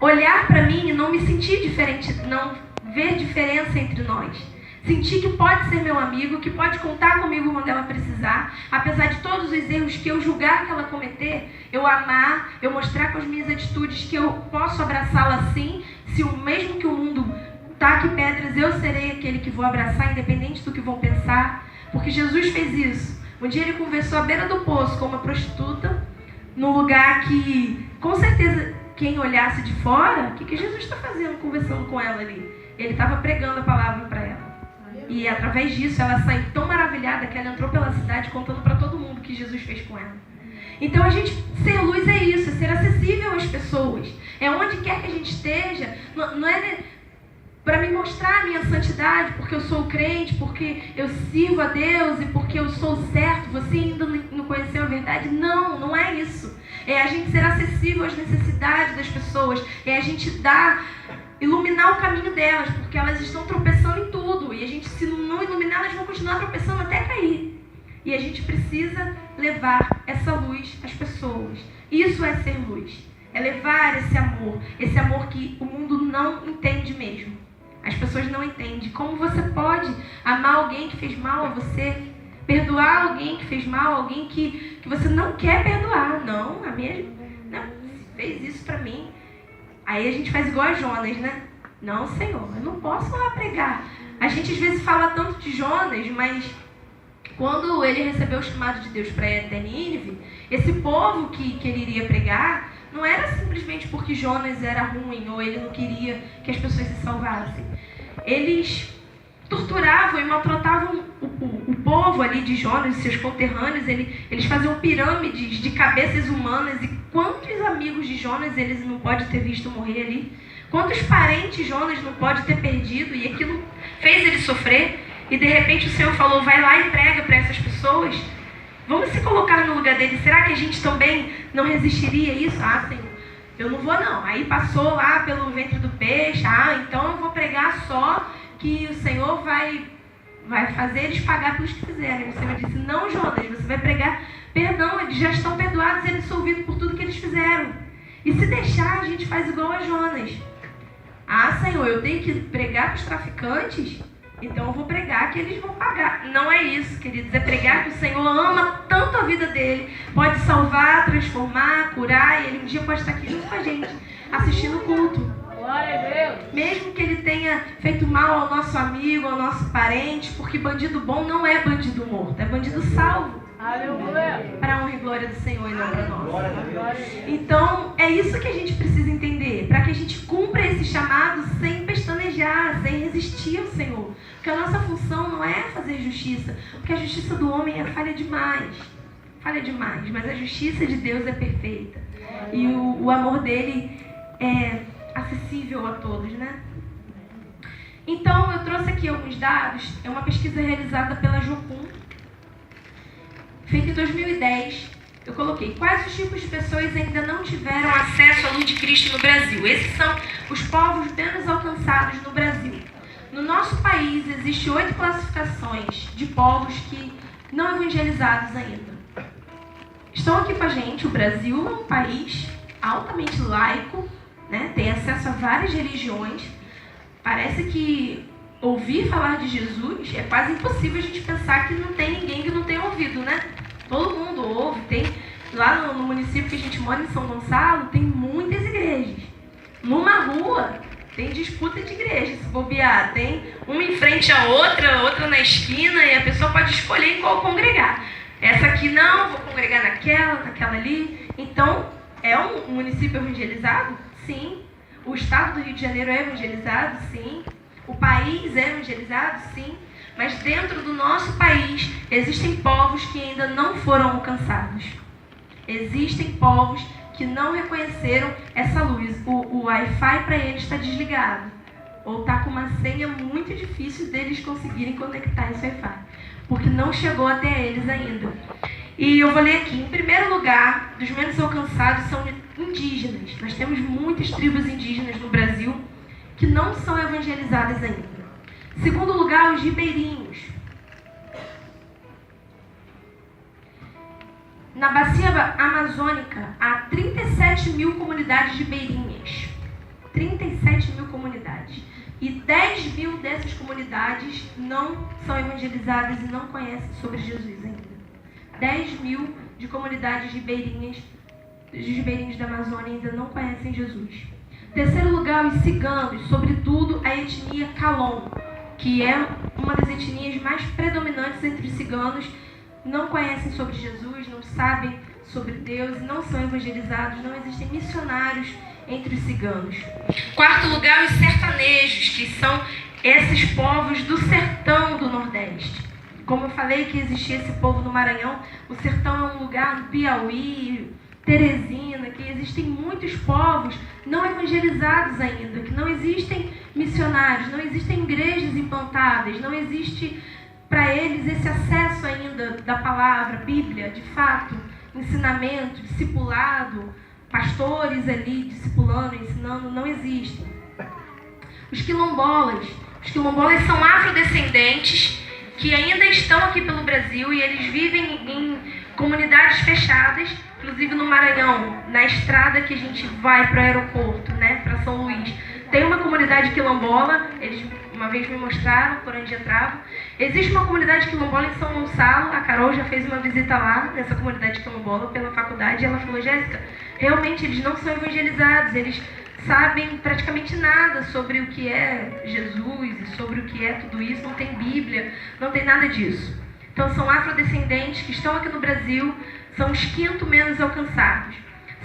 olhar para mim e não me sentir diferente, não ver diferença entre nós. Sentir que pode ser meu amigo, que pode contar comigo quando ela precisar, apesar de todos os erros que eu julgar que ela cometer, eu amar, eu mostrar com as minhas atitudes que eu posso abraçá-la assim, se o mesmo que o mundo taque pedras, eu serei aquele que vou abraçar, independente do que vão pensar, porque Jesus fez isso. Um dia ele conversou à beira do poço com uma prostituta, num lugar que, com certeza, quem olhasse de fora, o que Jesus está fazendo conversando com ela ali? Ele estava pregando a palavra para ela. E através disso ela saiu tão maravilhada que ela entrou pela cidade contando para todo mundo o que Jesus fez com ela. Então a gente, ser luz é isso, é ser acessível às pessoas. É onde quer que a gente esteja, não é para me mostrar a minha santidade, porque eu sou crente, porque eu sirvo a Deus e porque eu sou certo, você ainda não conheceu a verdade. Não, não é isso. É a gente ser acessível às necessidades das pessoas, é a gente iluminar o caminho delas, porque elas estão tropeçando em tudo, e a gente, se não iluminar, elas vão continuar tropeçando até cair. E a gente precisa levar essa luz às pessoas. Isso é ser luz, é levar esse amor que o mundo não entende mesmo. As pessoas não entendem. Como você pode amar alguém que fez mal a você, perdoar alguém que fez mal, alguém que você não quer perdoar. Não, a minha não, fez isso pra mim. Aí a gente faz igual a Jonas, né? Não, Senhor, eu não posso lá pregar. A gente às vezes fala tanto de Jonas, mas quando ele recebeu o chamado de Deus para ir até Nínive, esse povo que ele iria pregar, não era simplesmente porque Jonas era ruim ou ele não queria que as pessoas se salvassem. Eles torturavam e maltratavam o povo ali de Jonas, seus conterrâneos. Eles faziam pirâmides de cabeças humanas. E quantos amigos de Jonas eles não podem ter visto morrer ali? Quantos parentes Jonas não pode ter perdido? E aquilo fez ele sofrer. E de repente o Senhor falou, vai lá e prega para essas pessoas. Vamos se colocar no lugar dele. Será que a gente também não resistiria a isso? Ah, Senhor, eu não vou não. Aí passou lá pelo ventre do peixe. Ah, então eu vou pregar só que o Senhor vai fazer eles pagar pelos que fizerem. O Senhor disse, não, Jonas, você vai pregar perdão. Eles já estão perdoados e absolvidos por tudo que eles fizeram. E se deixar, a gente faz igual a Jonas. Ah, Senhor, eu tenho que pregar para os traficantes? Então eu vou pregar que eles vão pagar. Não é isso, queridos. É pregar que o Senhor ama tanto a vida dele. Pode salvar, transformar, curar. E ele um dia pode estar aqui junto com a gente, assistindo o culto. Glória a Deus. Mesmo que ele tenha feito mal ao nosso amigo, ao nosso parente. Porque bandido bom não é bandido morto. É bandido salvo. Aleluia. Para a honra e glória do Senhor e não para nós. Então, é isso que a gente precisa entender. Para que a gente cumpra esse chamado sem pestanejar, sem resistir ao Senhor. Porque a nossa função não é fazer justiça. Porque a justiça do homem é falha demais. Falha demais. Mas a justiça de Deus é perfeita. E o amor dele é acessível a todos, né? Então, eu trouxe aqui alguns dados. É uma pesquisa realizada pela Jocum, feito em 2010. Eu coloquei quais os tipos de pessoas ainda não tiveram acesso à luz de Cristo no Brasil. Esses são os povos menos alcançados no Brasil. No nosso país, existem 8 classificações de povos que não evangelizados ainda. Estão aqui com a gente. O Brasil é um país altamente laico, né? Tem acesso a várias religiões. Parece que ouvir falar de Jesus é quase impossível a gente pensar que não tem ninguém que não tenha ouvido, né? Todo mundo ouve. Tem, lá no município que a gente mora, em São Gonçalo, tem muitas igrejas. Numa rua, tem disputa de igreja, se bobear. Tem uma em frente à outra, outra na esquina, e a pessoa pode escolher em qual congregar. Essa aqui não, vou congregar naquela ali. Então, é um município evangelizado? Sim. O estado do Rio de Janeiro é evangelizado? Sim. O país é evangelizado? Sim. Mas dentro do nosso país existem povos que ainda não foram alcançados. Existem povos que não reconheceram essa luz. O Wi-Fi para eles está desligado. Ou está com uma senha muito difícil deles conseguirem conectar esse Wi-Fi. Porque não chegou até eles ainda. E eu vou ler aqui. Em primeiro lugar, dos menos alcançados são indígenas. Nós temos muitas tribos indígenas no Brasil que não são evangelizadas ainda. Segundo lugar, os ribeirinhos. Na bacia amazônica, há 37 mil comunidades ribeirinhas. 37 mil comunidades. E 10 mil dessas comunidades não são evangelizadas e não conhecem sobre Jesus ainda. 10 mil de comunidades ribeirinhas, os ribeirinhos da Amazônia ainda não conhecem Jesus. Terceiro lugar, os ciganos, sobretudo a etnia Calon, que é uma das etnias mais predominantes entre os ciganos, não conhecem sobre Jesus, não sabem sobre Deus, não são evangelizados, não existem missionários entre os ciganos. Quarto lugar, os sertanejos, que são esses povos do sertão do Nordeste. Como eu falei que existia esse povo no Maranhão, o sertão é um lugar no Piauí, Teresina, que existem muitos povos não evangelizados ainda, que não existem missionários, não existem igrejas implantadas, não existe para eles esse acesso ainda da palavra, Bíblia, de fato, ensinamento, discipulado, pastores ali discipulando, ensinando, não existem. Os quilombolas são afrodescendentes que ainda estão aqui pelo Brasil e eles vivem em comunidades fechadas, inclusive no Maranhão, na estrada que a gente vai para o aeroporto, né, para São Luís. Tem uma comunidade quilombola, eles uma vez me mostraram por onde entrava. Existe uma comunidade quilombola em São Gonçalo, a Carol já fez uma visita lá, nessa comunidade quilombola, pela faculdade, e ela falou, Jéssica, realmente eles não são evangelizados, eles sabem praticamente nada sobre o que é Jesus e sobre o que é tudo isso, não tem Bíblia, não tem nada disso. Então são afrodescendentes que estão aqui no Brasil, são os quinto menos alcançados.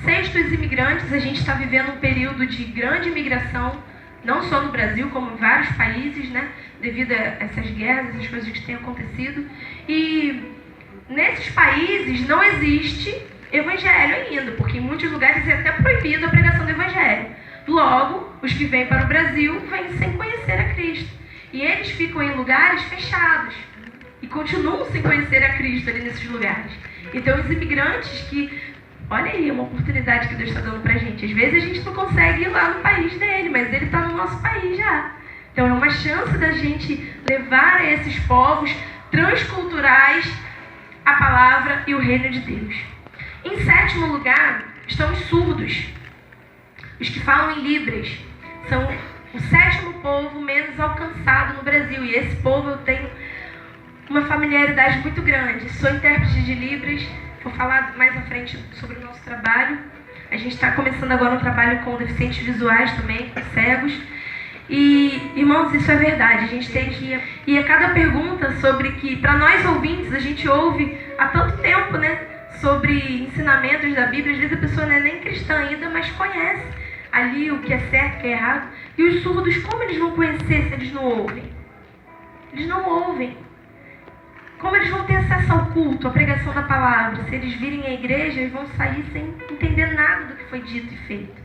Sexto, os imigrantes. A gente está vivendo um período de grande imigração, não só no Brasil, como em vários países, né? Devido a essas guerras, essas coisas que têm acontecido. E nesses países não existe evangelho ainda, porque em muitos lugares é até proibido a pregação do evangelho. Logo, os que vêm para o Brasil vêm sem conhecer a Cristo. E eles ficam em lugares fechados. E continuam sem conhecer a Cristo ali nesses lugares. Então, os imigrantes que... Olha aí, uma oportunidade que Deus está dando para a gente. Às vezes a gente não consegue ir lá no país dele, mas ele está no nosso país já. Então, é uma chance da gente levar a esses povos transculturais a palavra e o reino de Deus. Em sétimo lugar, estão os surdos. Os que falam em Libras. São o sétimo povo menos alcançado no Brasil. E esse povo eu tenho uma familiaridade muito grande. Sou intérprete de Libras. Vou falar mais à frente sobre o nosso trabalho. A gente está começando agora um trabalho com deficientes visuais também, com cegos. E, irmãos, isso é verdade. A gente tem que... E a cada pergunta sobre que, para nós ouvintes, a gente ouve há tanto tempo, né? Sobre ensinamentos da Bíblia. Às vezes a pessoa não é nem cristã ainda, mas conhece ali o que é certo, o que é errado. E os surdos, como eles vão conhecer se eles não ouvem? Eles não ouvem. Como eles vão ter acesso ao culto, à pregação da palavra? Se eles virem à igreja, eles vão sair sem entender nada do que foi dito e feito.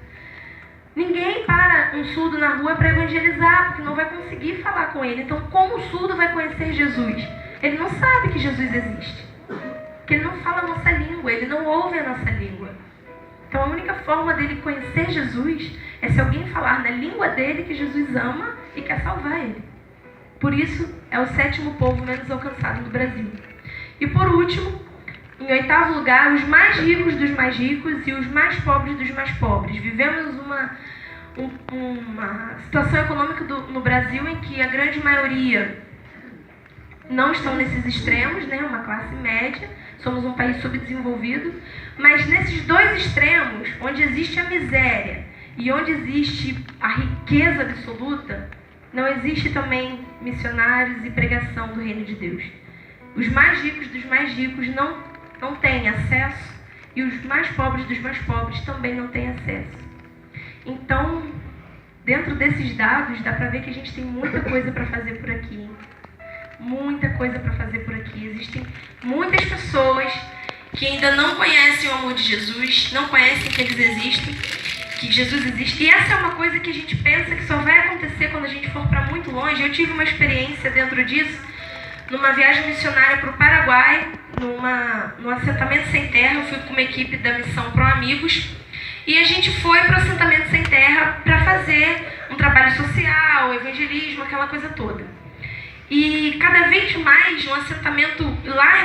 Ninguém para um surdo na rua para evangelizar, porque não vai conseguir falar com ele. Então, como o surdo vai conhecer Jesus? Ele não sabe que Jesus existe. Porque ele não fala a nossa língua, ele não ouve a nossa língua. Então a única forma dele conhecer Jesus é se alguém falar na língua dele que Jesus ama e quer salvar ele. Por isso, é o 7º povo menos alcançado do Brasil. E por último, em 8º lugar, os mais ricos dos mais ricos e os mais pobres dos mais pobres. Vivemos uma situação econômica no Brasil em que a grande maioria não estão nesses extremos, né? Uma classe média, somos um país subdesenvolvido, mas nesses dois extremos, onde existe a miséria e onde existe a riqueza absoluta, não existe também missionários e pregação do reino de Deus. Os mais ricos dos mais ricos não têm acesso e os mais pobres dos mais pobres também não têm acesso. Então, dentro desses dados, dá para ver que a gente tem muita coisa para fazer por aqui. Muita coisa para fazer por aqui. Existem muitas pessoas que ainda não conhecem o amor de Jesus, não conhecem que eles existem, que Jesus existe. E essa é uma coisa que a gente pensa que só vai acontecer quando a gente for para muito longe. Eu tive uma experiência dentro disso, numa viagem missionária para o Paraguai, num assentamento sem terra. Eu fui com uma equipe da missão Pro Amigos. E a gente foi para o assentamento sem terra para fazer um trabalho social, evangelismo, aquela coisa toda. E cada vez mais no assentamento lá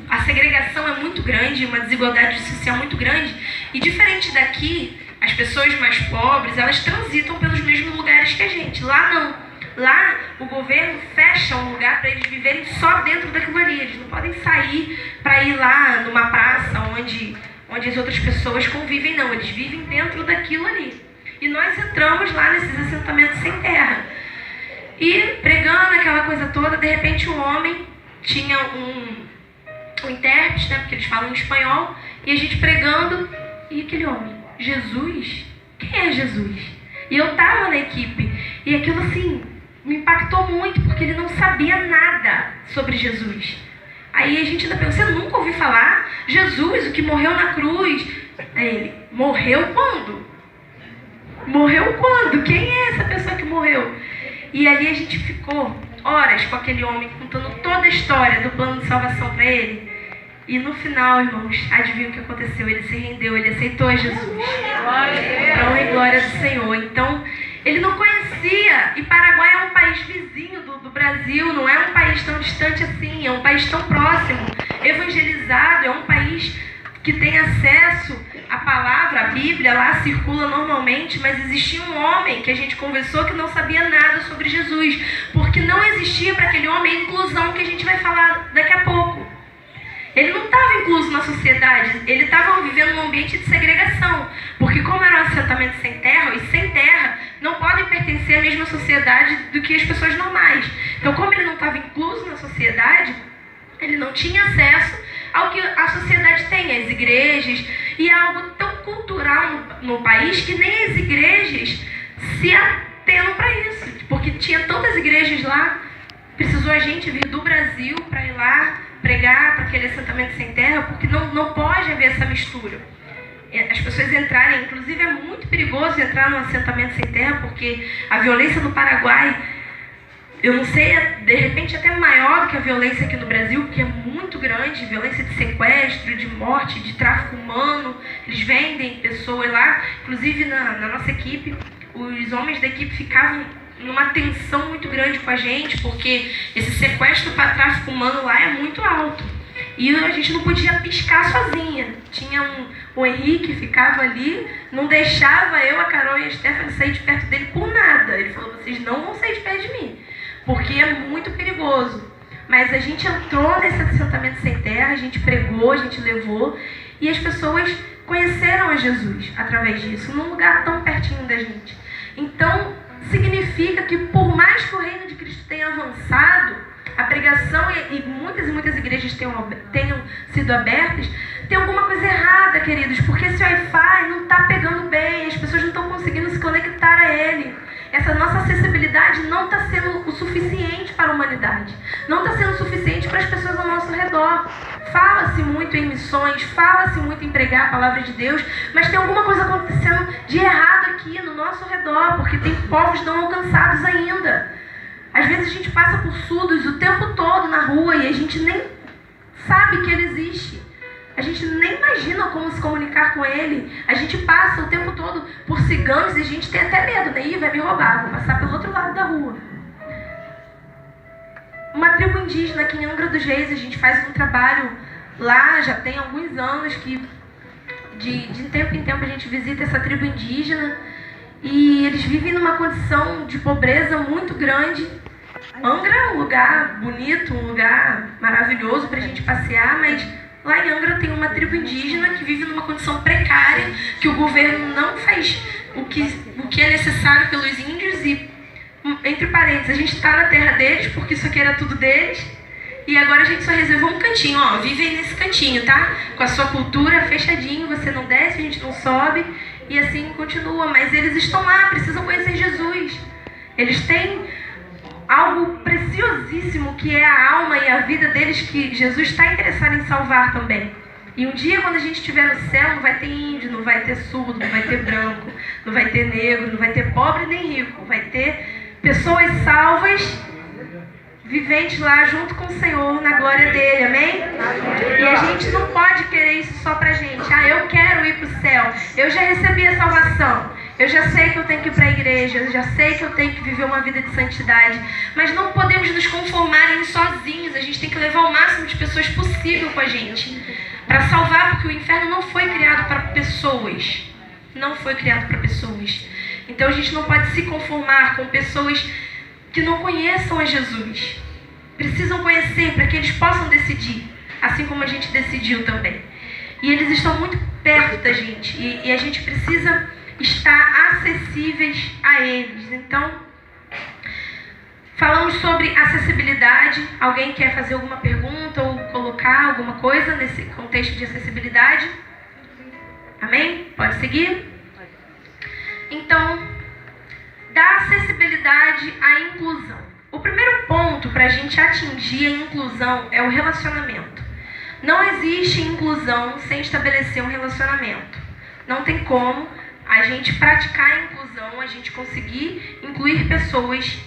a segregação é muito grande, uma desigualdade social muito grande. E diferente daqui, as pessoas mais pobres, elas transitam pelos mesmos lugares que a gente. Lá não. Lá o governo fecha um lugar para eles viverem só dentro daquilo ali. Eles não podem sair para ir lá numa praça onde as outras pessoas convivem, não. Eles vivem dentro daquilo ali. E nós entramos lá nesses assentamentos sem terra. E pregando aquela coisa toda, de repente um homem tinha um intérprete, né, porque eles falam em espanhol, e a gente pregando, e aquele homem, Jesus? Quem é Jesus? E eu estava na equipe, e aquilo assim, me impactou muito, porque ele não sabia nada sobre Jesus. Aí a gente ainda pensou, você nunca ouviu falar? Jesus, o que morreu na cruz. Aí ele, morreu quando? Morreu quando? Quem é essa pessoa que morreu? E ali a gente ficou horas com aquele homem, contando toda a história do plano de salvação para ele. E no final, irmãos, adivinha o que aconteceu? Ele se rendeu, ele aceitou Jesus. Para honra e glória do Senhor. Então, ele não conhecia. E Paraguai é um país vizinho do Brasil, não é um país tão distante assim, é um país tão próximo, evangelizado, é um país que tem acesso à palavra, à Bíblia, lá circula normalmente, mas existia um homem que a gente conversou que não sabia nada sobre Jesus, porque não existia para aquele homem a inclusão que a gente vai falar daqui a pouco. Ele não estava incluso na sociedade, ele estava vivendo num ambiente de segregação, porque como era um assentamento sem terra, e sem terra não podem pertencer à mesma sociedade do que as pessoas normais. Então, como ele não estava incluso na sociedade, ele não tinha acesso ao que a sociedade tem, as igrejas, e é algo tão cultural no país que nem as igrejas se atenam para isso, porque tinha tantas igrejas lá, precisou a gente vir do Brasil para ir lá pregar para aquele assentamento sem terra, porque não pode haver essa mistura. As pessoas entrarem, inclusive é muito perigoso entrar num assentamento sem terra, porque a violência no Paraguai, eu não sei, de repente até maior do que a violência aqui no Brasil, porque é muito grande, violência de sequestro, de morte, de tráfico humano, eles vendem pessoas lá, inclusive na nossa equipe, os homens da equipe ficavam numa tensão muito grande com a gente, porque esse sequestro para tráfico humano lá é muito alto. E a gente não podia piscar sozinha. Tinha o Henrique, ficava ali, não deixava eu, a Carol e a Stephanie sair de perto dele por nada. Ele falou, vocês não vão sair de perto de mim, porque é muito perigoso. Mas a gente entrou nesse assentamento sem terra, a gente pregou, a gente levou, e as pessoas conheceram a Jesus através disso, num lugar tão pertinho da gente. Então, significa que por mais que o reino de Cristo tenha avançado, a pregação e muitas igrejas tenham sido abertas, tem alguma coisa errada, queridos, porque esse Wi-Fi não está pegando bem, as pessoas não estão conseguindo se conectar a ele. Essa nossa acessibilidade não está sendo o suficiente para a humanidade, não está sendo suficiente para as pessoas ao nosso redor. Fala-se muito em missões, fala-se muito em pregar a palavra de Deus, mas tem alguma coisa acontecendo de errado aqui no nosso redor, porque tem povos não alcançados ainda. Às vezes a gente passa por surdos o tempo todo na rua e a gente nem sabe que ele existe. A gente nem imagina como se comunicar com ele. A gente passa o tempo todo por ciganos e a gente tem até medo, né? Ih, vai me roubar, vou passar pelo outro lado da rua. Uma tribo indígena aqui em Angra dos Reis, a gente faz um trabalho lá, já tem alguns anos que de tempo em tempo a gente visita essa tribo indígena e eles vivem numa condição de pobreza muito grande. Angra é um lugar bonito, um lugar maravilhoso para a gente passear, mas lá em Angra tem uma tribo indígena que vive numa condição precária, que o governo não faz o que é necessário pelos índios e, entre parênteses, a gente está na terra deles, porque isso aqui era tudo deles, e agora a gente só reservou um cantinho, ó, vivem nesse cantinho, tá? Com a sua cultura fechadinho, você não desce, a gente não sobe, e assim continua, mas eles estão lá, precisam conhecer Jesus. Eles têm algo preciosíssimo que é a alma e a vida deles, que Jesus está interessado em salvar também. E um dia, quando a gente estiver no céu, não vai ter índio, não vai ter surdo, não vai ter branco, não vai ter negro, não vai ter pobre nem rico, vai ter pessoas salvas, viventes lá junto com o Senhor na glória dele, amém? E a gente não pode querer isso só pra gente. Ah, eu quero ir pro céu, eu já recebi a salvação, eu já sei que eu tenho que ir para a igreja, eu já sei que eu tenho que viver uma vida de santidade, mas não podemos nos conformar em ir sozinhos, a gente tem que levar o máximo de pessoas possível com a gente, para salvar, porque o inferno não foi criado para pessoas, não foi criado para pessoas. Então a gente não pode se conformar com pessoas que não conheçam a Jesus, precisam conhecer para que eles possam decidir, assim como a gente decidiu também. E eles estão muito perto da gente, e a gente precisa estar acessíveis a eles. Então, falamos sobre acessibilidade. Alguém quer fazer alguma pergunta ou colocar alguma coisa nesse contexto de acessibilidade? Amém? Pode seguir? Então, da acessibilidade à inclusão. O primeiro ponto para a gente atingir a inclusão é o relacionamento. Não existe inclusão sem estabelecer um relacionamento. Não tem como a gente praticar a inclusão, a gente conseguir incluir pessoas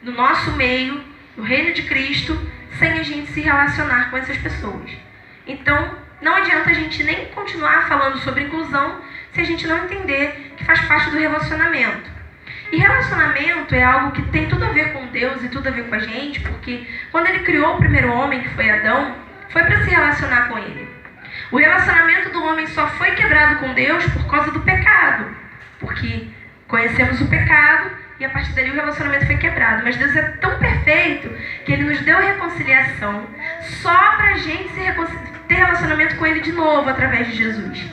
no nosso meio, no reino de Cristo, sem a gente se relacionar com essas pessoas. Então, não adianta a gente nem continuar falando sobre inclusão se a gente não entender que faz parte do relacionamento. E relacionamento é algo que tem tudo a ver com Deus e tudo a ver com a gente, porque quando ele criou o primeiro homem, que foi Adão, foi para se relacionar com ele. O relacionamento do homem só foi quebrado com Deus por causa do pecado, porque conhecemos o pecado e a partir dali o relacionamento foi quebrado. Mas Deus é tão perfeito que ele nos deu reconciliação só para a gente ter relacionamento com ele de novo através de Jesus.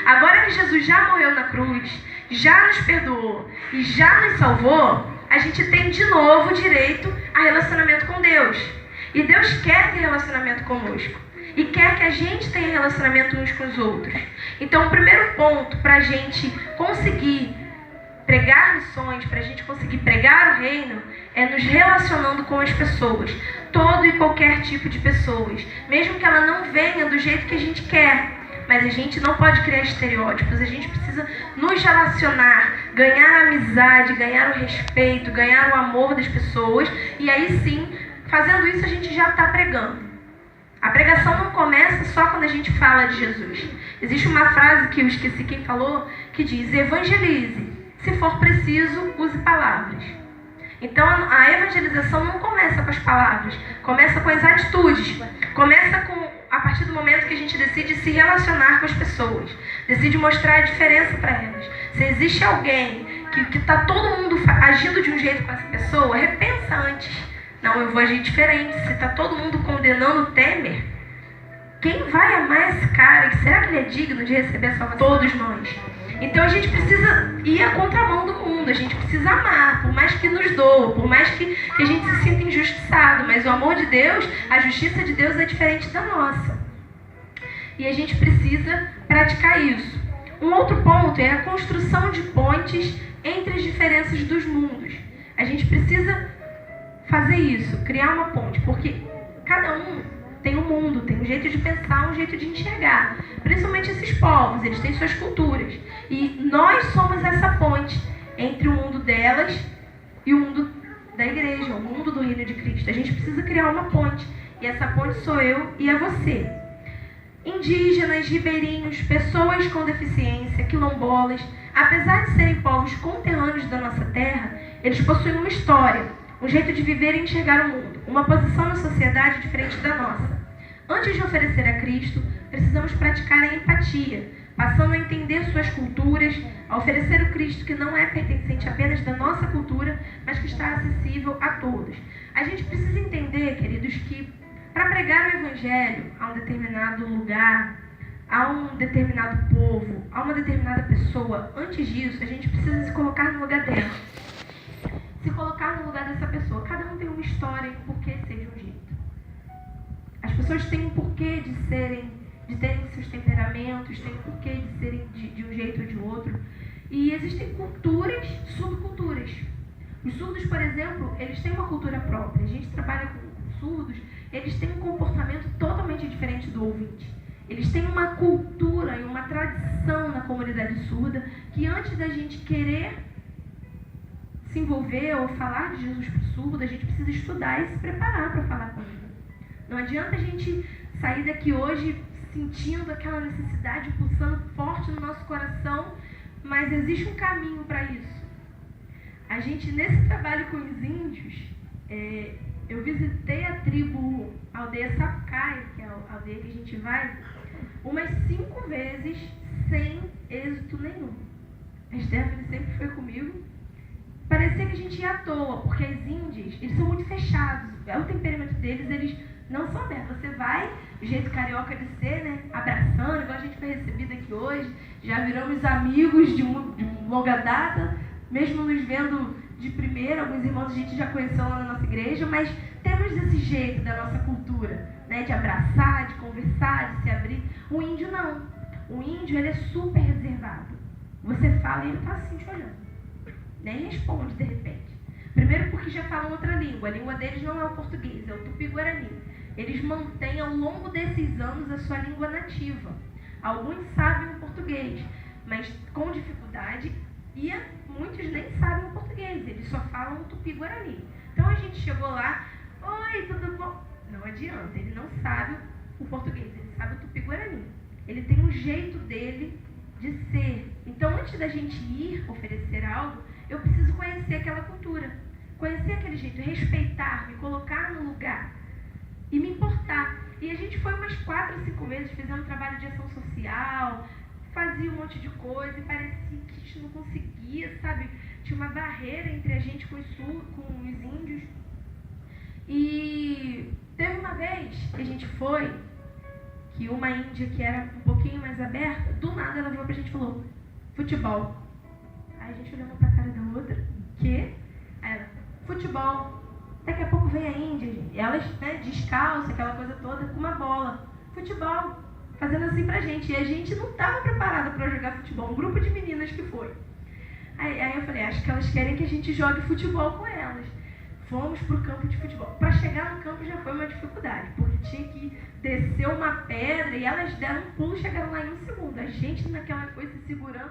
Agora que Jesus já morreu na cruz, já nos perdoou e já nos salvou, a gente tem de novo direito a relacionamento com Deus. E Deus quer ter relacionamento conosco. E quer que a gente tenha relacionamento uns com os outros. Então, o primeiro ponto para a gente conseguir pregar missões, para a gente conseguir pregar o reino, é nos relacionando com as pessoas. Todo e qualquer tipo de pessoas. Mesmo que ela não venha do jeito que a gente quer. Mas a gente não pode criar estereótipos. A gente precisa nos relacionar, ganhar a amizade, ganhar o respeito, ganhar o amor das pessoas. E aí sim, fazendo isso, a gente já está pregando. A pregação não começa só quando a gente fala de Jesus. Existe uma frase que eu esqueci quem falou, que diz: evangelize. Se for preciso, use palavras. Então a evangelização não começa com as palavras, começa com as atitudes. Começa a partir do momento que a gente decide se relacionar com as pessoas, decide mostrar a diferença para elas. Se existe alguém que está todo mundo agindo de um jeito com essa pessoa, repensa antes. Não, eu vou agir diferente. Se está todo mundo condenando o Temer, quem vai amar esse cara? Será que ele é digno de receber a salvação? Todos nós. Então a gente precisa ir à contramão do mundo. A gente precisa amar, por mais que nos doa, por mais que a gente se sinta injustiçado. Mas o amor de Deus, a justiça de Deus é diferente da nossa. E a gente precisa praticar isso. Um outro ponto é a construção de pontes entre as diferenças dos mundos. A gente precisa fazer isso, criar uma ponte, porque cada um tem um mundo, tem um jeito de pensar, um jeito de enxergar. Principalmente esses povos, eles têm suas culturas. E nós somos essa ponte entre o mundo delas e o mundo da igreja, o mundo do reino de Cristo. A gente precisa criar uma ponte. E E essa ponte sou eu e é você. Indígenas, ribeirinhos, pessoas com deficiência, quilombolas, apesar de serem povos conterrâneos da nossa terra, eles possuem uma história, um jeito de viver e enxergar o mundo, uma posição na sociedade diferente da nossa. Antes de oferecer a Cristo, precisamos praticar a empatia, passando a entender suas culturas, a oferecer o Cristo que não é pertencente apenas da nossa cultura, mas que está acessível a todos. A gente precisa entender, queridos, que para pregar o Evangelho a um determinado lugar, a um determinado povo, a uma determinada pessoa, antes disso, a gente precisa se colocar no lugar dela. Se colocar no lugar dessa pessoa. Cada um tem uma história e um porquê de ser de um jeito. As pessoas têm um porquê de terem seus temperamentos, têm um porquê de serem de um jeito ou de outro. E existem culturas, subculturas. Os surdos, por exemplo, eles têm uma cultura própria. A gente trabalha com surdos, eles têm um comportamento totalmente diferente do ouvinte. Eles têm uma cultura e uma tradição na comunidade surda que antes da gente querer se envolver ou falar de Jesus para o surdo, a gente precisa estudar e se preparar para falar com ele. Não adianta a gente sair daqui hoje sentindo aquela necessidade pulsando forte no nosso coração, mas existe um caminho para isso. A gente, nesse trabalho com os índios, eu visitei a tribo, a aldeia Sapucaia, que é a aldeia que a gente vai, umas 5 vezes sem êxito nenhum. A Stephanie sempre foi comigo. Parecia que a gente ia à toa, porque as índias, eles são muito fechados. É o temperamento deles, eles não são abertos. Você vai, o jeito carioca de ser, né? Abraçando, igual a gente foi recebido aqui hoje. Já viramos amigos de longa data, mesmo nos vendo de primeira. Alguns irmãos a gente já conheceu lá na nossa igreja, mas temos esse jeito da nossa cultura, né? De abraçar, de conversar, de se abrir. O índio não. O índio, ele é super reservado. Você fala e ele tá assim te olhando. Nem responde de repente. Primeiro porque já falam outra língua. A língua deles não é o português, é o tupi-guarani. Eles mantêm ao longo desses anos a sua língua nativa. Alguns sabem o português, mas com dificuldade, e muitos nem sabem o português, eles só falam o tupi-guarani. Então a gente chegou lá, oi, tudo bom? Não adianta, ele não sabe o português, ele sabe o tupi-guarani. Ele tem um jeito dele de ser. Então antes da gente ir oferecer algo, eu preciso conhecer aquela cultura, conhecer aquele jeito, respeitar, me colocar no lugar e me importar. E a gente foi umas 4 ou 5 vezes, fizemos trabalho de ação social, fazia um monte de coisa e parecia que a gente não conseguia, sabe? Tinha uma barreira entre a gente com os índios. E teve uma vez que a gente foi, que uma índia que era um pouquinho mais aberta, do nada ela virou pra gente e falou, futebol. Aí a gente olhou uma pra cara da outra, que? Aí ela, futebol. Daqui a pouco vem a índia, gente. Elas, né, descalça, aquela coisa toda, com uma bola. Futebol. Fazendo assim pra gente. E a gente não estava preparada para jogar futebol. Um grupo de meninas que foi. Aí eu falei, acho que elas querem que a gente jogue futebol com elas. Fomos pro campo de futebol. Para chegar no campo já foi uma dificuldade, porque tinha que descer uma pedra e elas deram um pulo e chegaram lá em 1 segundo. A gente naquela coisa se segurando.